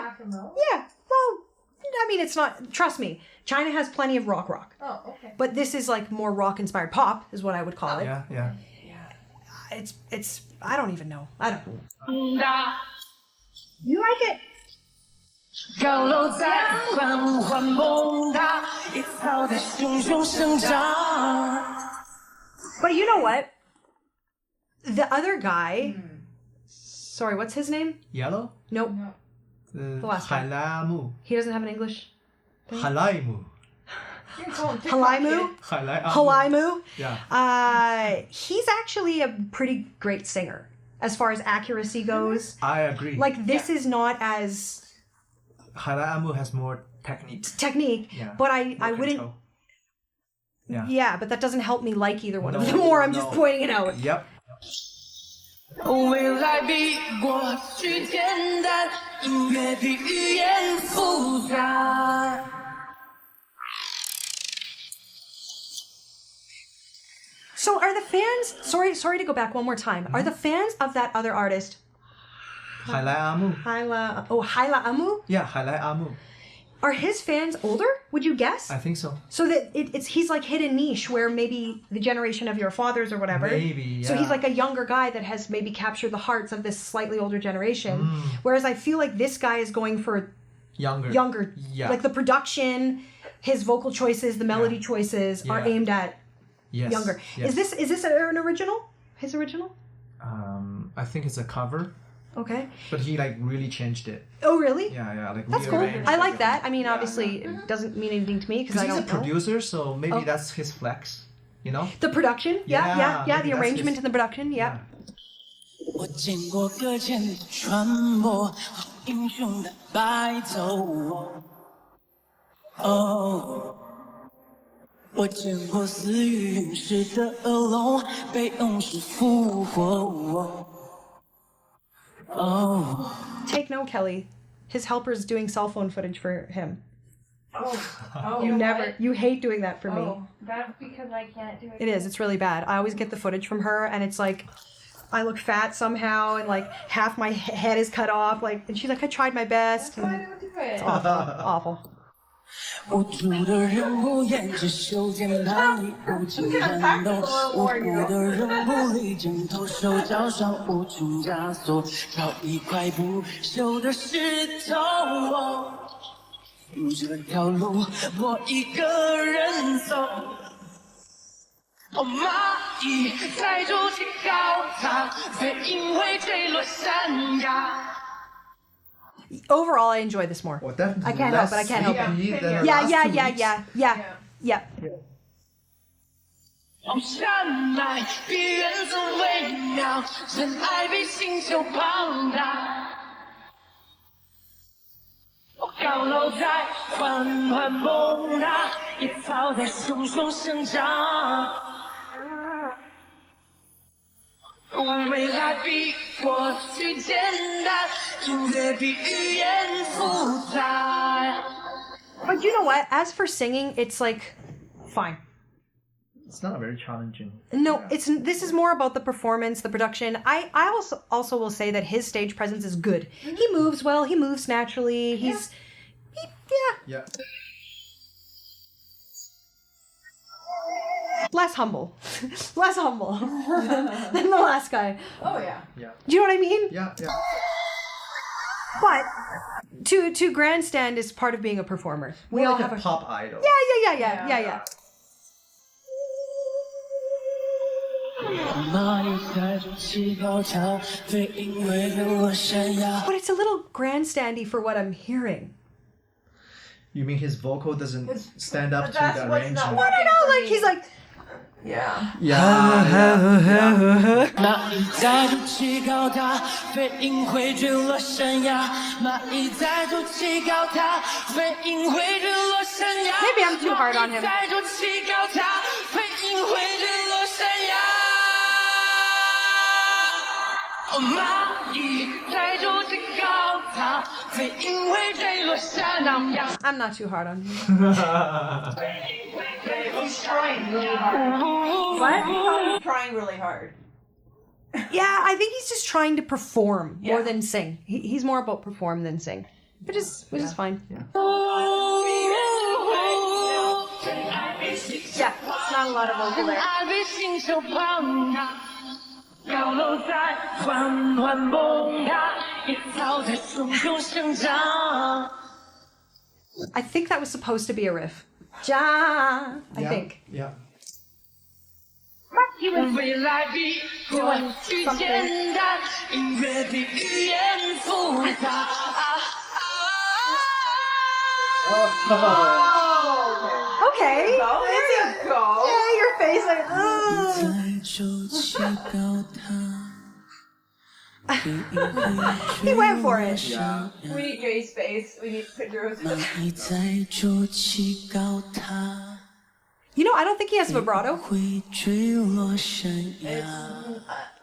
Rock and roll? Yeah. Well, I mean, it's not, trust me, China has plenty of rock. Oh, okay. But this is like more rock inspired pop, is what I would call it. Yeah. it's I don't even know. I don't know. You like it? 高楼在缓缓崩塌，野草在熊熊生长。 But you know what? The other guy, sorry, what's his name? Yellow? Nope. The last guy. 海来阿木 He doesn't have an English. 海来木 Halaimu? 海来阿木 Halaimu? Yeah. He's actually a pretty great singer as far as accuracy goes. I agree. Like, this is not as 海来阿木 has more technique. technique, Yeah. but I More wouldn't. control. Yeah. Yeah, but that doesn't help me like either one of No, them more. I'm just no. pointing it out. Yep. 未来比过去简单，音乐比语言复杂。 So are the fans? Sorry to go back one more time. Are the fans of that other artist, 海来阿木 Haila Amu? Yeah, 海来阿木 Are his fans older? Would you guess? I think so. So that he's like hit a niche where maybe the generation of your fathers or whatever. Maybe, So he's yeah. like a younger guy that has maybe captured the hearts of this slightly older generation. Whereas I feel like this guy is going for Younger. Yeah. Like the production, his vocal choices, the melody choices are Yeah. aimed at Yes. younger. Yes. Is this an original? His original? I think it's a cover, Okay. but he like really changed it. Oh really? Yeah, like That's cool. rearranged I it. like that. I mean, obviously, it doesn't mean anything to me because I Because he's a don't know. producer, so maybe Oh. that's his flex. You know? The production, yeah, Yeah, the maybe that's arrangement his- and the production, yeah. 我见过搁浅的船舶，英雄的白头。哦，我见过死于陨石的恶龙，被勇士复活。哦。 Take note, Kelly. His helper's doing cell phone footage for him. Oh, You hate doing that for me. Oh, that's because I can't do it. It is. It's really bad. I always get the footage from her, and it's like, I look fat somehow, and like half my head is cut off. Like, and she's like, I tried my best. I And don't do it. awful. 无助的人物沿着修剪盘里无尽战斗，无辜的人物历经投手脚上无穷枷锁，找一块不锈的石头。这条路我一个人走。哦，蚂蚁在筑起高塔，飞鹰会坠落山崖。 Overall, I enjoy this more. Well, definitely I can't help it, I can't help it. sleepy than the Yeah, last yeah, 2 yeah, weeks. yeah. 哦，山脉比原子微妙，尘埃比星球庞大。哦，高楼在缓缓崩塌，野草在熊熊生长。未来比过去简单，音乐比语言复杂。 But you know what? As for singing, it's like, fine. It's not very challenging. No, this is more about the performance, the production. I also will say that his stage presence is good. He moves well. He moves naturally. He's Yeah. less humble, less humble than the last guy. Oh yeah. Yeah. Do you know what I mean? Yeah. But to grandstand is part of being a performer. We More all like have a pop idol. Yeah. 蚂蚁在筑起高桥，飞鹰会坠落山崖。 But it's a little grandstandy for what I'm hearing. You mean his vocal doesn't stand up to That's the what's not arrangement? working. I know, like he's like, Yeah. Yeah. 蚂蚁在筑起高塔，飞鹰会坠落山崖。蚂蚁在筑起高塔，飞鹰会坠落山崖。 Maybe I'm too hard on him. 蚂蚁在筑起高塔，飞鹰会坠落山崖。哦，蚂蚁在筑起高塔，飞鹰会坠落山崖。 I'm not too hard on him. He's trying really hard. What? He's trying really hard. Yeah, I think he's just trying to perform more Yeah. than sing. He's more about perform than sing, which is fine. Yeah, it's not a lot of vocal there. 高楼在缓缓萌芽，野草在松中生长。 I think that was supposed to be a riff. Ja, I think. Yeah. 未来比过去简单，音乐比语言复杂。 Okay. It's a go. Yeah, your face like, ugh. 在周期高塔。 He went for it. Yeah. We need Jay's face. We need Pedro's. 你在周期高塔， You know, I don't think he has vibrato. 会坠落山崖。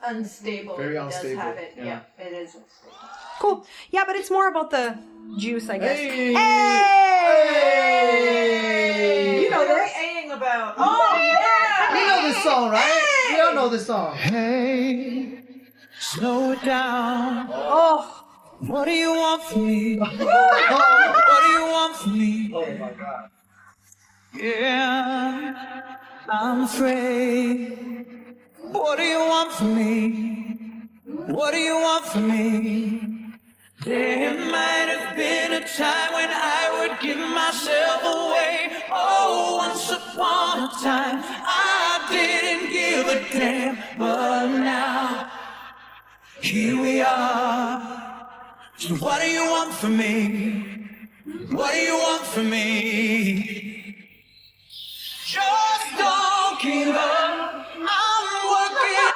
Unstable. Very He does unstable, have it. yeah. Yeah, it is unstable. Cool. Yeah, but it's more about the juice, I guess. Hey! Hey! You know What are we this. A-ing about? Oh, yeah! We know this song, right? We all know this song. Hey, slow it down. Oh, What do you want from me? What do you want from me? Oh my god. Yeah, I'm afraid. What do you want from me? What do you want from me? There might have been a time when I would give myself away. Oh, once upon a time I didn't give a damn. But now, here we are. So what do you want from me? What do you want from me? Just don't give up. I'm working.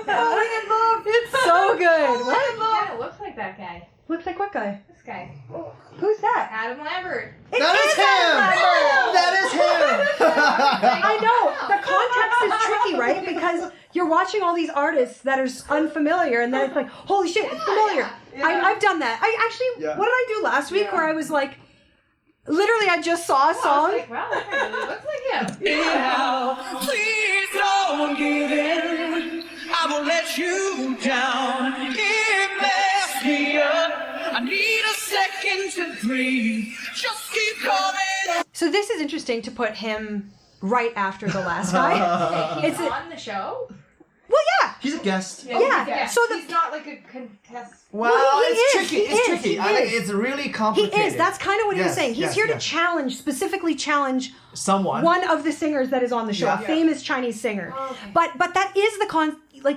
falling in love. It's so good. What? Kind of looks like that guy. Looks like what guy? This guy. Who's that? Adam Lambert. That is him! That is him! I know. The context is tricky, right? Because you're watching all these artists that are unfamiliar, and then it's like, holy shit, it's familiar. I've done that. I actually, Yeah. what did I do last week where I was like, literally, I just saw a I was song. like, wow, that guy really looks like him. Now, please don't give in. I won't let you down. It messed me up. I need a second to breathe. Just keep coming. So this is interesting to put him right after the last guy. He's It's a- on the show? Well, yeah. He's a guest. Yeah, so the- he's not like a contestant. Well, Well, he it's is, tricky. he It's is, tricky. he I think is. it's really He complicated. is. That's kind of what he was Yes, saying. He's yes, here to yes. challenge, specifically challenge Someone. one of the singers that is on the show, Yeah. a famous Chinese singer. Oh, okay. But that is the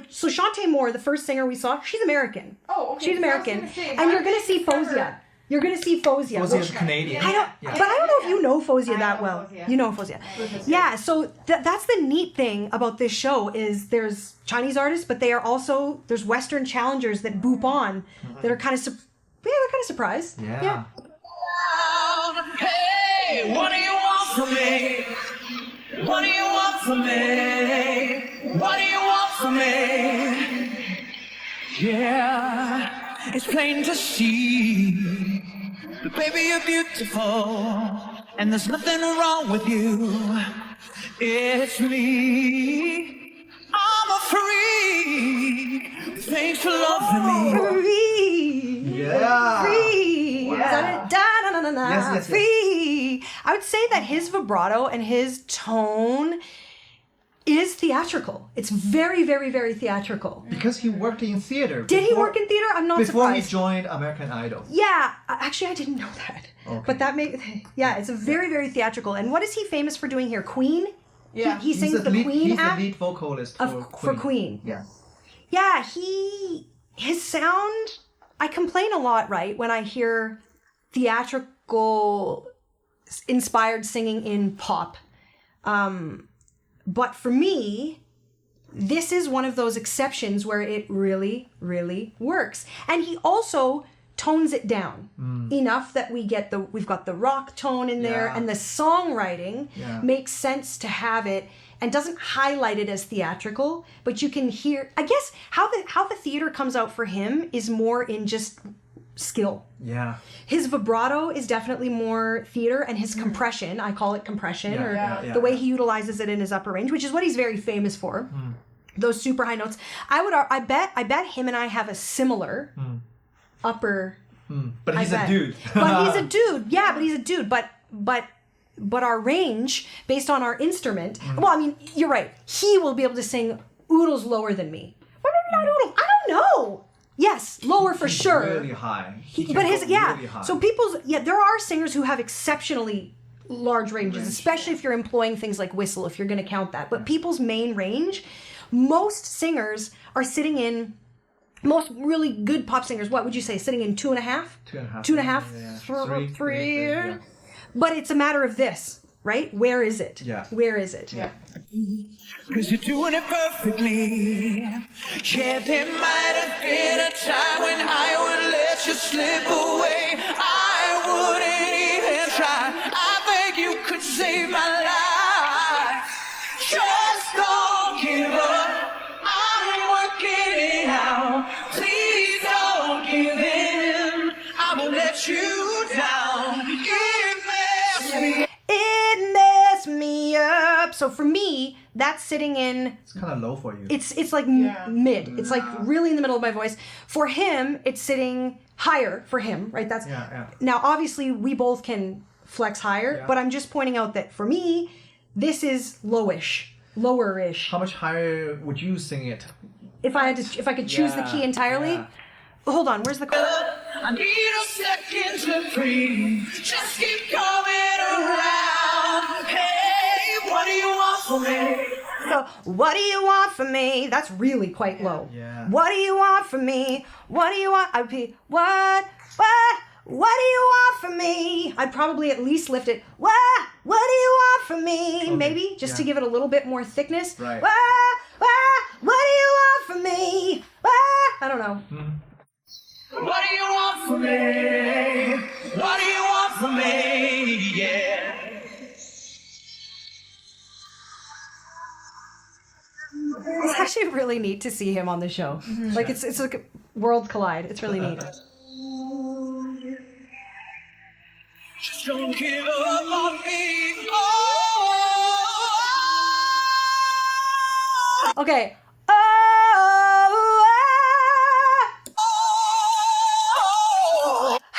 so Shantae Moore, the first singer we saw, she's American. Oh, okay. She's so I was American. gonna say, And you're why going to did see she cover- Faouzia. You're going to see Faouzia. Fauzia's which- Canadian. I don't, Yeah. but I don't know if you know Faouzia I that know well. Faouzia. You know Faouzia. Yeah, so that's the neat thing about this show is there's Chinese artists, but they are also, there's Western challengers that boop on that are kind of, they're kind of surprised. Yeah. Hey, what do you want from me? What do you want from me? What do you want from me? Yeah, it's plain to see. But baby, you're beautiful, and there's nothing wrong with you. It's me. I'm a freak. Thanks for loving me. Free. Yeah. Free. Wow. Is that it? Da-na-na-na-na. Yes, yes, yes. Free. I would say that his vibrato and his tone is theatrical. It's very, very, very theatrical. Because he worked in theater. Did he work in theater? I'm not Before surprised. he joined American Idol. Yeah, actually, I didn't know that. Okay. But that yeah, it's a very, very theatrical. And what is he famous for doing here? Queen? Yeah. He sings the lead, Queen He's act? the lead vocalist for Queen. Yeah. Yeah, his sound, I complain a lot, right, when I hear theatrical inspired singing in pop. But for me, this is one of those exceptions where it really, really works. And he also tones it down enough that we've got the rock tone in there, Yeah. and the songwriting Yeah. makes sense to have it and doesn't highlight it as theatrical, but you can hear, I guess how the theater comes out for him is more in just skill. Yeah. His vibrato is definitely more theater, and his compression, I call it compression, Yeah, or yeah, the way yeah. he utilizes it in his upper range, which is what he's very famous for. Those super high notes. I bet him and I have a similar upper. But he's I a bet. dude. But he's a dude. Yeah, but he's a dude. But our range based on our instrument. Well, I mean, you're right. He will be able to sing Oodle's lower than me. Why maybe not Oodle? I don't know. Yes, lower for sure. Really high. He can But go his really high. so there are singers who have exceptionally large ranges, especially if you're employing things like whistle, if you're going to count that. But people's main range, most singers are sitting in, most really good pop singers, what would you say, sitting in 2.5? 2.5. 2.5, three. Yeah. But it's a matter of this, right? Where is it? Yeah. Where is it? Yeah. Cause you're doing it perfectly. Yeah, there might have been a time when I would let you slip away. I wouldn't even try. I think you could save my life. Just don't give up. I'm working it out. Please don't give in. I won't let you down. It messed me up. So for me, that's sitting in. It's kind of low for you. It's like mid. It's like really in the middle of my voice. For him, it's sitting higher for him, right? That's Now obviously we both can flex higher, but I'm just pointing out that for me, this is lower-ish. How much higher would you sing it? If I could choose the key entirely. Yeah. Hold on, where's the chord? I need a second to breathe. Just keep coming around. Hey, what do you want from me? So, what do you want from me? That's really quite low. Yeah. What do you want from me? What do you want? I'd be, what do you want from me? I'd probably at least lift it. What do you want from me? Okay. Maybe, just to give it a little bit more thickness. Right. What do you want from me? I don't know. What do you want from me? What do you want from me? Yeah. It's actually really neat to see him on the show. Like it's like worlds collide. It's really neat. Just don't give up on me. Okay.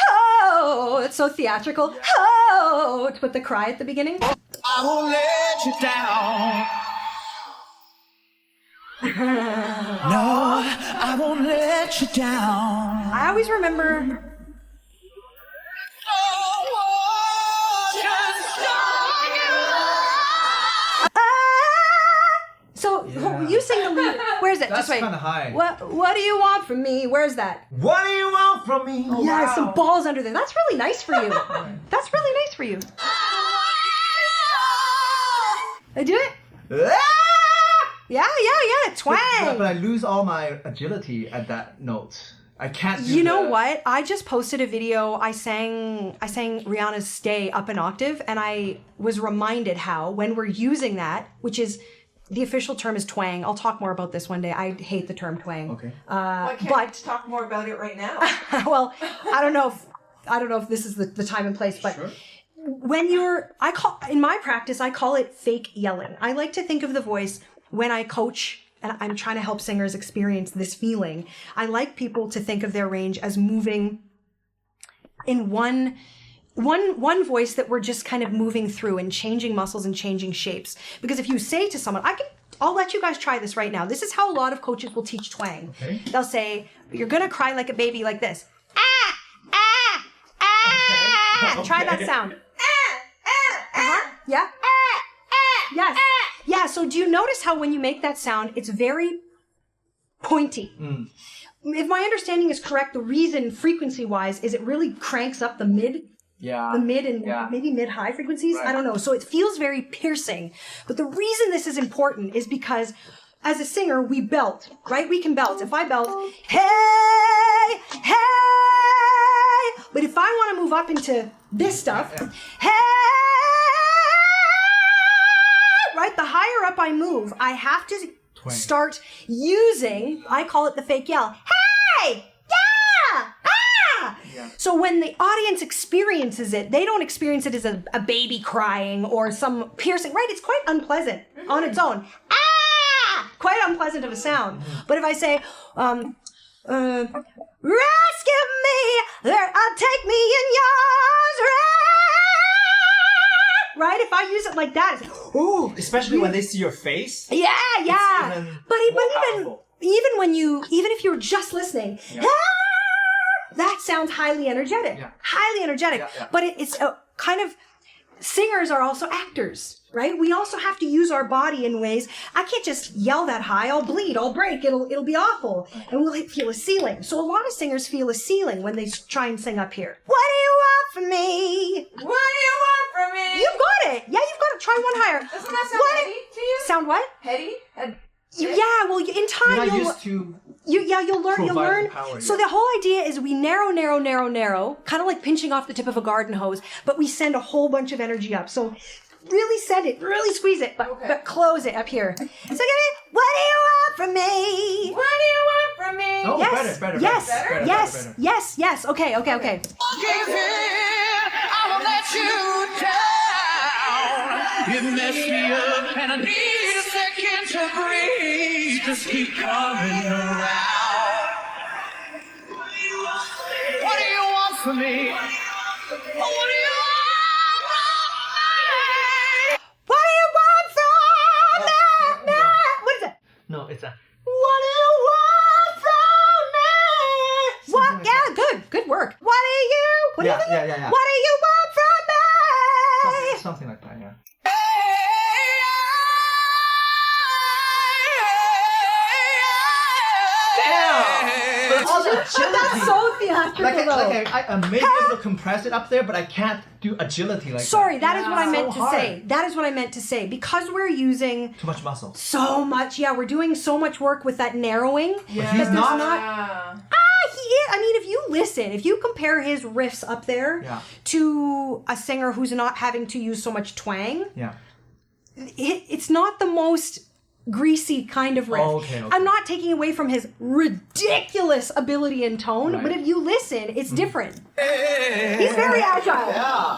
Oh, it's so theatrical. Oh, to put the cry at the beginning. I won't let you down. No, I won't let you down. I always remember. So you sing the lead. Where's it? That's Just wait. kind of high. What do you want from me? Where's that? What do you want from me? Yeah, some balls under there. That's really nice for you. That's really nice for you. I do it? Yeah. Twang. But I lose all my agility at that note. I can't do You know the- what? I just posted a video. I sang Rihanna's Stay up an octave, and I was reminded how when we're using that, which is the official term is twang. I'll talk more about this one day. I hate the term twang. Okay. Why can't we talk more about it right now? Well, I don't know if this is the time and place, but when in my practice, I call it fake yelling. I like to think of the voice when I coach and I'm trying to help singers experience this feeling. I like people to think of their range as moving in one voice that we're just kind of moving through and changing muscles and changing shapes. Because if you say to someone, I'll let you guys try this right now. This is how a lot of coaches will teach twang. Okay. They'll say, you're gonna cry like a baby like this. Try that sound. Yeah? Yes. Yeah, so do you notice how when you make that sound, it's very pointy? If my understanding is correct, the reason frequency-wise is it really cranks up the mid. The mid and maybe mid-high frequencies. Right. I don't know. So it feels very piercing. But the reason this is important is because as a singer, we belt, right? We can belt. If I belt, hey, hey. But if I want to move up into this stuff, hey, right? The higher up I move, I have to start using, I call it the fake yell. Hey, yeah, ah. Yeah. So when the audience experiences it, they don't experience it as a baby crying or some piercing, right? It's quite unpleasant on its own. Ah! Quite unpleasant of a sound. But if I say, rescue me, take me in yours, right? If I use it like that, it's, ooh. Especially when they see your face. Yeah. even But more even if you're just listening, that sounds highly energetic. Yeah. Highly energetic. Yeah. But it's a kind of, singers are also actors, right? We also have to use our body in ways. I can't just yell that high. I'll bleed. I'll break. It'll be awful. And we'll feel a ceiling. So a lot of singers feel a ceiling when they try and sing up here. What do you want from me? What do you want from me? You've got it. Yeah, you've got it. Try one higher. Doesn't that sound What? heady to you? Sound what? Heady? Yeah, well, in time You're not you'll used to you'll learn. providing power, So yeah. the whole idea is we narrow, kind of like pinching off the tip of a garden hose, but we send a whole bunch of energy up. So really send it, really squeeze it, but close it up here. So give me, what do you want from me? What do you want from me? Oh, Yes, better. yes, better, yes, better. yes. Okay. Give in, I won't let you down. You mess me up and I need a second to breathe. Just keep coming around. What do you want from me? What do you want What do you want from me? What is it? No, it's a. What do you want from me? What? Something like Yeah, good work. What do you? What do you think? Yeah. What do you want from me? Something like that, yeah. But also agility. That's so theatrical, though. I may be able to compress it up there, but I can't do agility like Sorry, that. that is what I meant So to say. hard. That is what I meant to say. Because we're using Too much muscle. so much, we're doing so much work with that narrowing. But he's not. He is. I mean, if you listen, if you compare his riffs up there Yeah. to a singer who's not having to use so much twang, Yeah. it's not the most greasy kind of riff. Okay. I'm not taking away from his ridiculous ability in tone, Right. but if you listen, it's different. He's very agile. Yeah.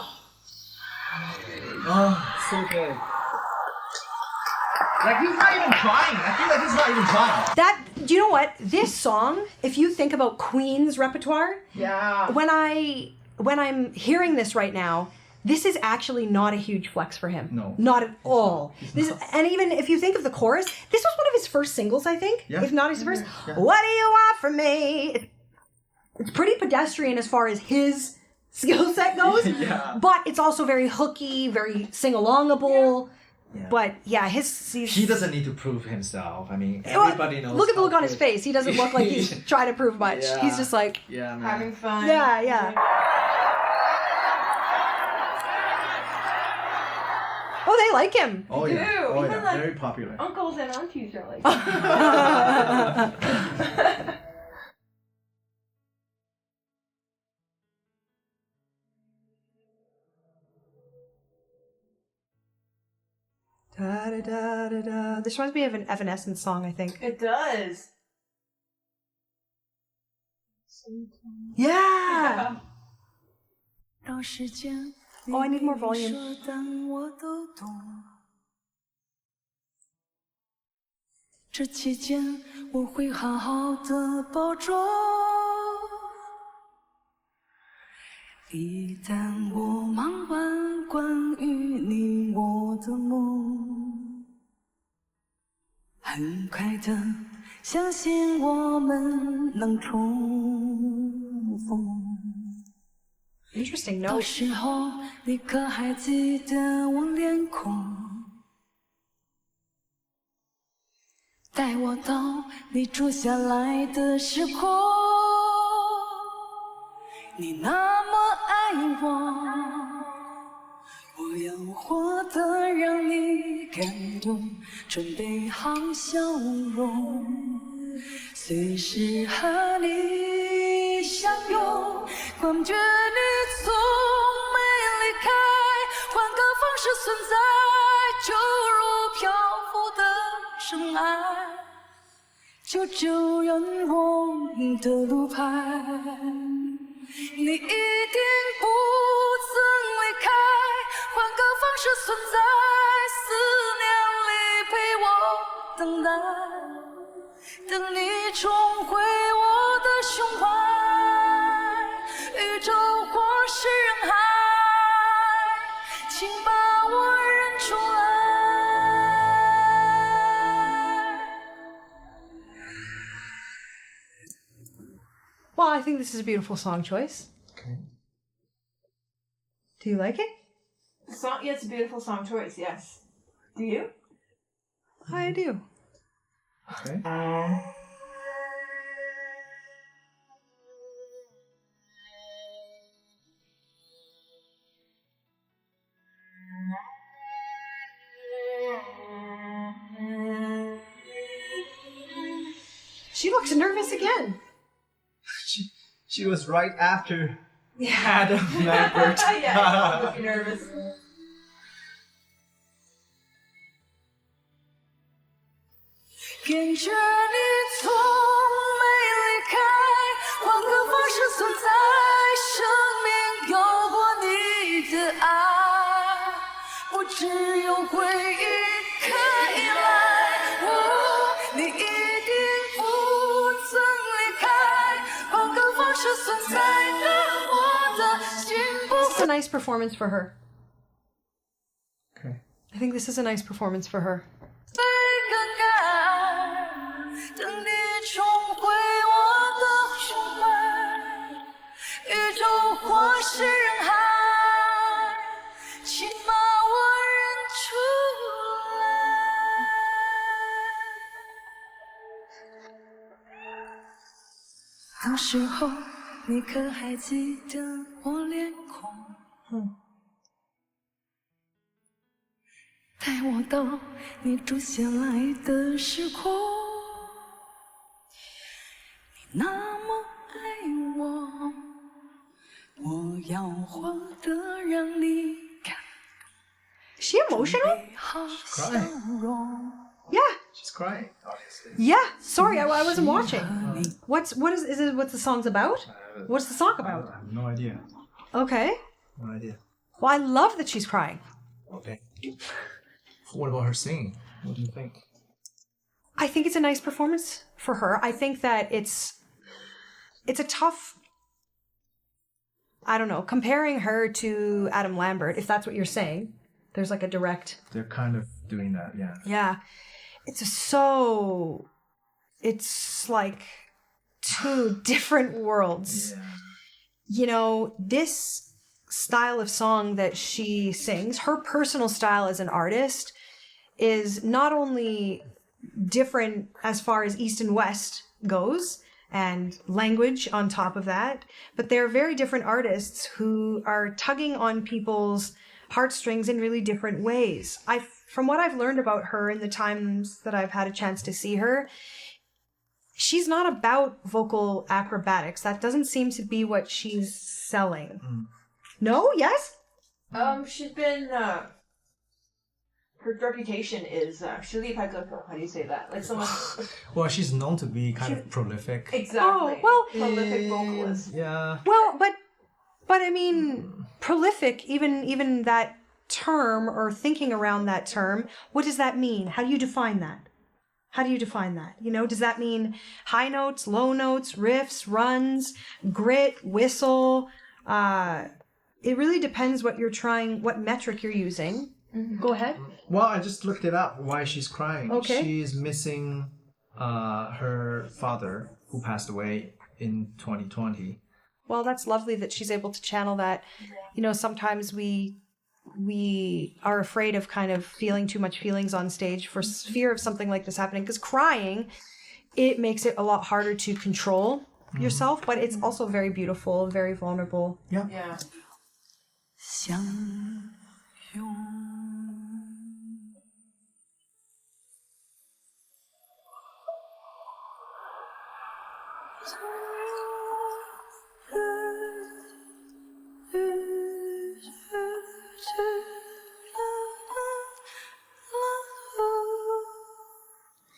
Oh, so good. Like he's not even trying. I feel like he's not even trying. Do you know what? This song, if you think about Queen's repertoire, Yeah. when I'm hearing this right now, this is actually not a huge flex for him. No. Not at all. And even if you think of the chorus, this was one of his first singles, I think. Yeah. If not his first. Yeah. What do you want from me? It's pretty pedestrian as far as his skill set goes. Yeah. But it's also very hooky, very sing-alongable. Yeah. But yeah, He doesn't need to prove himself. I mean, Well, everybody knows. look at the how look on his good- face. He doesn't look like he's trying to prove much. Yeah. He's just like, Yeah, man. Having fun. yeah. Oh, they like him. Oh yeah. Dude, Oh even yeah. like- Very popular. Uncles and aunties are like. Da, da, da, da, da. This reminds me of an Evanescence song, I think. It does. Yeah. 让时间 Oh, I need more volume. 说但我都懂。这期间我会好好的保重。一旦我忙完关于你我的梦，很快的相信我们能重逢。 Interesting 到 note. 时候你可还记得我脸孔？带我到你住下来的时空。你那么爱我，我要活得让你感动，准备好笑容，随时和你相拥，感觉你从没离开，换个方式存在，就如漂浮的尘埃，就这样我的路牌。你一定不曾离开，换个方式存在，思念里陪我等待，等你重回我的胸怀，宇宙或是人海，请把我 Well, I think this is a beautiful song choice. Okay. Do you like it? Song, yeah, it's a beautiful song choice. Yes. Do you? I do. Okay. She looks nervous again. She was right after Yeah. Adam Lambert. Yeah, I'm nervous. 跟着你从没离开，换个方式存在，生命有过你的爱，不只有回忆可以来。你一定不曾离开，换个方式存在的我的心不 This is a nice performance for her. Okay. I think this is a nice performance for her. 会更改，等你重回我的胸怀，宇宙或是人海，请把我认出来。到时候你可还记得我脸孔？带我到你住下来的时空，你那么爱我，我要活得让你看 Is she emotional? 美好笑容。 Yeah. She's crying, obviously. Yeah. Sorry, I wasn't watching. What's the song's about? What's the song I about? have no idea. Okay. No idea. Well, I love that she's crying. Okay. What about her singing? What do you think? I think it's a nice performance for her. I think that it's a tough, I don't know, comparing her to Adam Lambert, if that's what you're saying. There's like a direct, They're kind of doing that, yeah. yeah. It's like two different worlds. Yeah. You know, this style of song that she sings, her personal style as an artist, is not only different as far as East and West goes, and language on top of that, but they're very different artists who are tugging on people's heartstrings in really different ways. From what I've learned about her in the times that I've had a chance to see her, she's not about vocal acrobatics. That doesn't seem to be what she's selling. No? Yes? She's been, her reputation is, 实力派歌手, how do you say that? Like someone... Well, she's known to be kind of prolific. Exactly. Oh, well- Prolific vocalist. Yeah. Well, but I mean, prolific, even that term or thinking around that term, what does that mean? How do you define that? How do you define that? You know, does that mean high notes, low notes, riffs, runs, grit, whistle? It really depends what metric you're using. Go ahead. Well, I just looked it up why she's crying. Okay. She's missing her father, who passed away in 2020. Well, that's lovely that she's able to channel that. You know, sometimes we are afraid of kind of feeling too much feelings on stage for fear of something like this happening. Because crying, it makes it a lot harder to control yourself, but it's also very beautiful, very vulnerable. Yeah. Yeah. 相拥。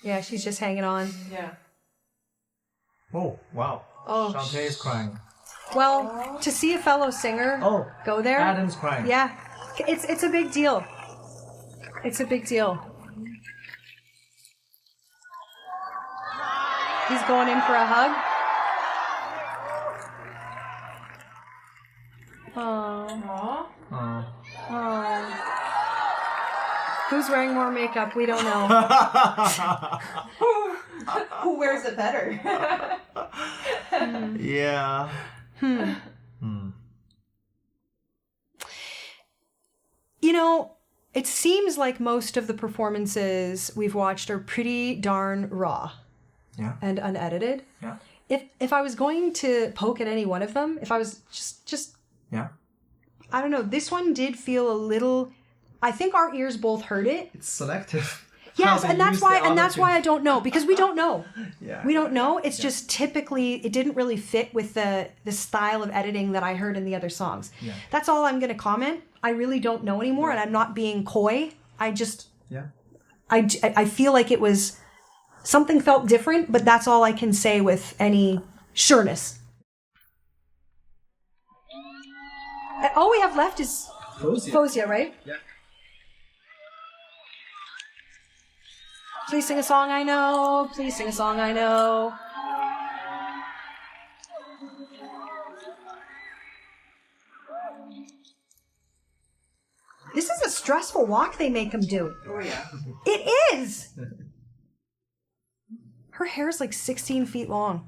Yeah, she's just hanging on. Yeah. Oh, wow. Oh, Shantae is crying. Well, to see a fellow singer go there, Adam's crying. yeah, it's a big deal. It's a big deal. He's going in for a hug. Oh, Aww. oh. Who's wearing more makeup? We don't know. Who wears it better? Yeah. You know, it seems like most of the performances we've watched are pretty darn raw Yeah. and unedited. Yeah. If I was going to poke at any one of them, if I was just Yeah. I don't know, this one did feel a little, I think our ears both heard it. It's selective. Yes, How they and that's use why the I don't know, because we don't know. Yeah. We don't know. It's just typically it didn't really fit with the style of editing that I heard in the other songs. Yeah. That's all I'm going to comment. I really don't know anymore, and I'm not being coy. I just Yeah. I feel like it was something felt different, but that's all I can say with any sureness. All we have left is Faouzia, right? Yeah. Please sing a song I know. Please sing a song I know. This is a stressful walk they make him do. Oh yeah. It is! Her hair's like 16 feet long.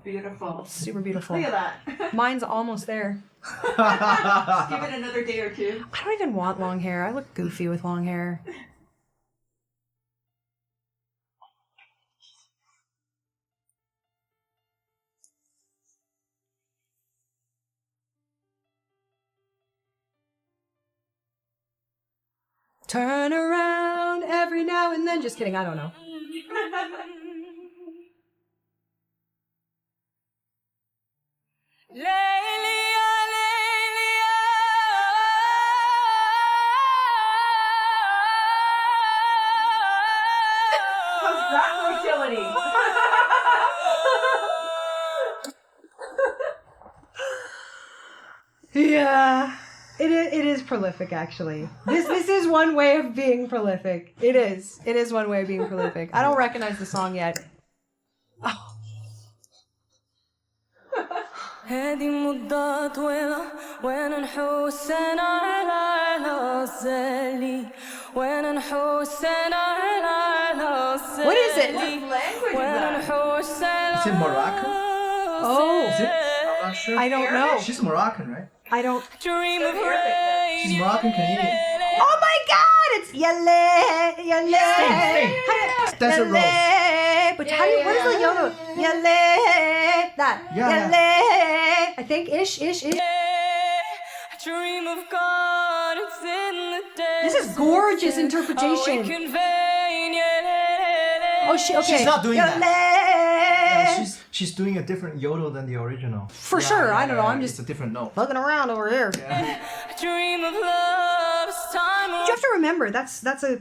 Beautiful. Super beautiful. Look at that. Mine's almost there. Give it another day or two. I don't even want long hair. I look goofy with long hair. Turn around every now and then. Just kidding, I don't know. How's that fertility? Yeah, it is prolific actually. This is one way of being prolific. It is one way of being prolific. I don't recognize the song yet. Oh. هذه مدة طويلة وين نحوس أنا على الوصلي وين نحوس أنا على الوصلي What is it? What language is that? Is it Moroccan? Oh, Is it? I'm not sure. I don't know. She's Moroccan, right? I don't. Dream of rain. She's Moroccan Canadian. Oh my God! It's Yale, Yale. Sing. Desert Rose. But how do you? What is the yodel? Yale. That. Yeah. Yale. I think ish. Dream of God, it's in the day. This is gorgeous interpretation. Oh, okay. She's not doing that. Yale. Yeah, she's doing a different yodel than the original. For sure. I don't know. I'm It's just a different note. bugging around over here. Dream of love, it's time You have to remember that's a.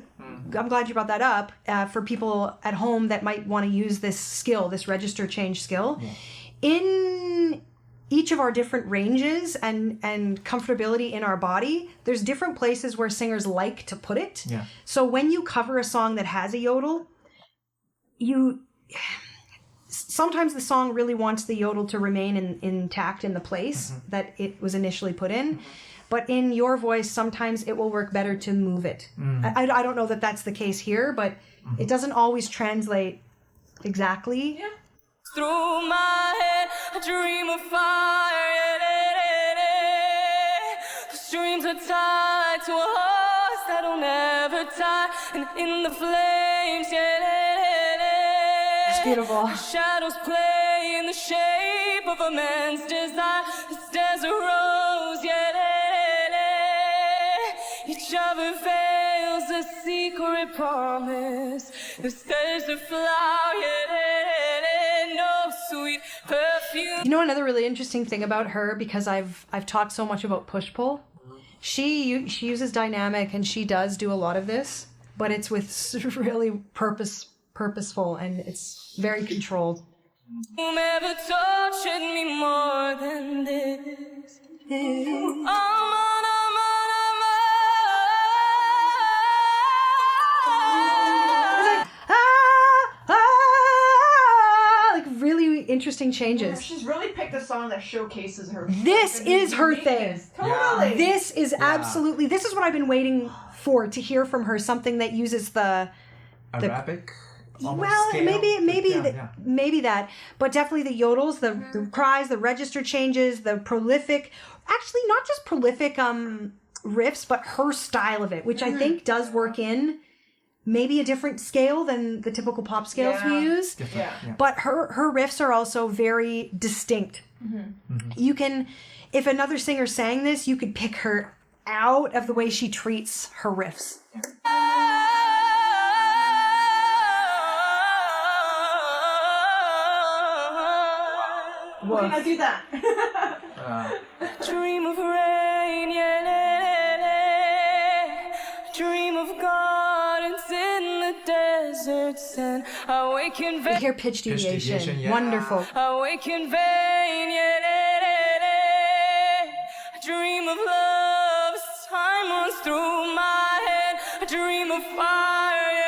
I'm glad you brought that up for people at home that might want to use this skill, this register change skill. Yeah. In each of our different ranges and comfortability in our body, there's different places where singers like to put it. Yeah. So when you cover a song that has a yodel, sometimes the song really wants the yodel to remain intact in the place that it was initially put in. But in your voice, sometimes it will work better to move it. I don't know that that's the case here, but it doesn't always translate exactly. Yeah. through my head, a dream of fire. The streams are tied to a horse that'll never tie, and in the flames, It's beautiful. shadows play in the shape of a man's desire. This desert rose, each other veils a secret promise. This desert flower, no sweet perfume. You know another really interesting thing about her, because I've talked so much about push-pull. She uses dynamic, and she does do a lot of this, but it's with really purposeful, and it's very controlled. Whomever touched me more than this. Like really interesting changes. She's really picked a song that showcases her. This is her thing. Totally. This is absolutely. This is what I've been waiting for to hear from her. Something that uses the Arabic. Well, scale, maybe that, but definitely the yodels, the cries, the register changes, the prolific, actually not just prolific riffs, but her style of it, which I think does work in maybe a different scale than the typical pop scales we use. But her riffs are also very distinct. You can, if another singer sang this, you could pick her out of the way she treats her riffs. Whoa. Can I do that? Dream of rain, dream of gardens in the deserts, and I wake in vain. Hear pitch deviation. Wonderful. I wake in vain, I dream of love as time runs through my head. I dream of fire,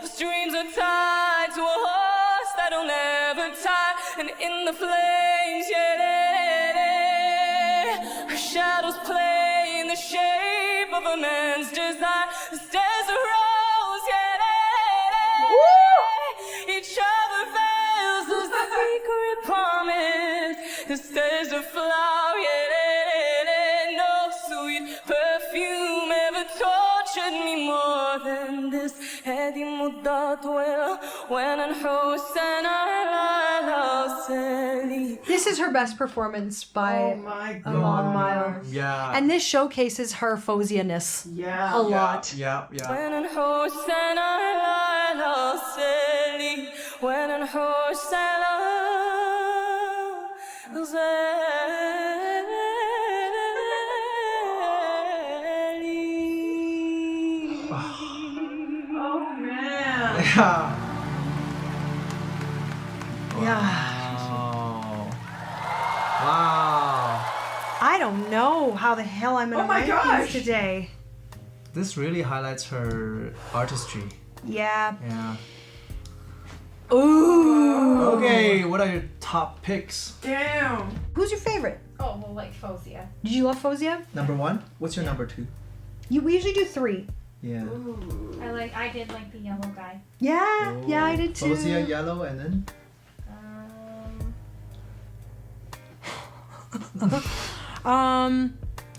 those dreams are tied to a horse that'll never tie, and in the flames, her shadows play in the shape of a man's desire. The stairs are rose, each other fails as the secret promise. The stairs are flower, no sweet perfume ever tortured me more than this. هذه مضاد when This is her best performance by a long mile. Yeah. And this showcases her Faouzia-ness a lot. Yeah. Oh man. Yeah. Wow. I don't know how the hell I'm gonna rank these today. This really highlights her artistry. Yeah. Ooh. Okay, what are your top picks? Damn. Who's your favorite? Oh, well, like Faouzia. Did you love Faouzia? Number 1? What's your number 2? We usually do 3. Yeah. I did like the yellow guy. Yeah, I did too. Faouzia, yellow, and then?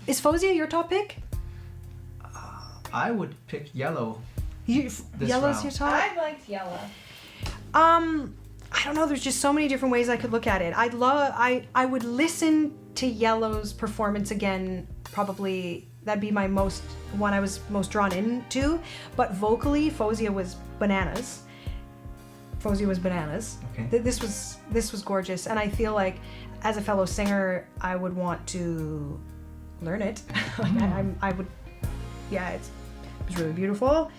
Is Faouzia your top pick? I would pick yellow. Yellow's round. your top? I liked yellow. I don't know, there's just so many different ways I could look at it. I would listen to Yellow's performance again, probably that'd be my one I was most drawn into, but vocally Faouzia was bananas. Okay. This was gorgeous, and I feel like as a fellow singer I would want to learn it. I would, it was really beautiful.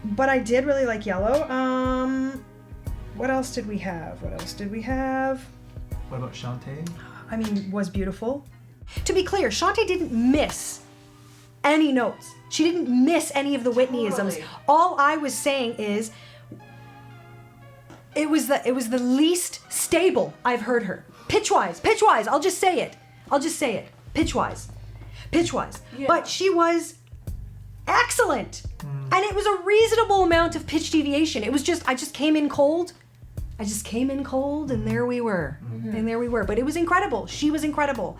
But I did really like Yellow. What else did we have? What about Shantae? I mean, was beautiful. To be clear, Shantae didn't miss any notes. She didn't miss any of the Whitneyisms. Totally. All I was saying is it was the least stable I've heard her. Pitch-wise. I'll just say it. Pitch-wise. Yeah. But she was excellent. And it was a reasonable amount of pitch deviation. It was just, I just came in cold, and there we were. But it was incredible. She was incredible.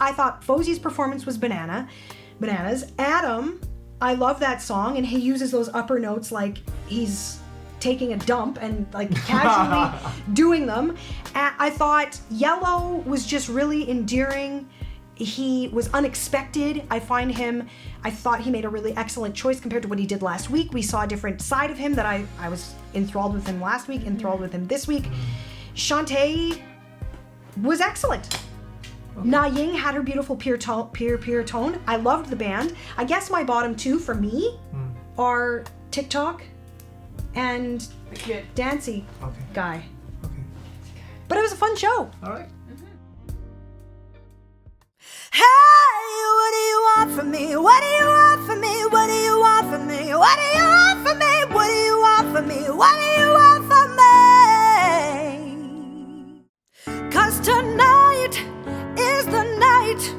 I thought Fauzia's performance was bananas. Adam, I love that song, and he uses those upper notes like he's taking a dump and like casually doing them. I thought Yellow was just really endearing. He was unexpected. I thought he made a really excellent choice compared to what he did last week. We saw a different side of him that I was enthralled with him last week, enthralled with him this week. Shantae was excellent. Okay. Na Ying had her beautiful pure tone. I loved the band. I guess my bottom 2 for me are TikTok and The kid. Dancy guy. Okay. But it was a fun show. All right. Hey, what do you want from me? What do you want from me? What do you want from me? What do you want from me? What do you want from me? What do you want from me? 'Cause tonight is the night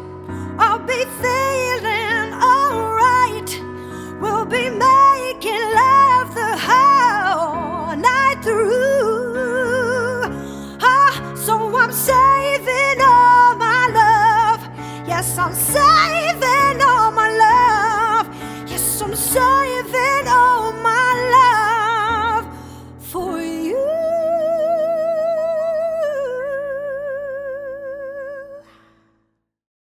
I'll be feeling alright. We'll be making love. saving all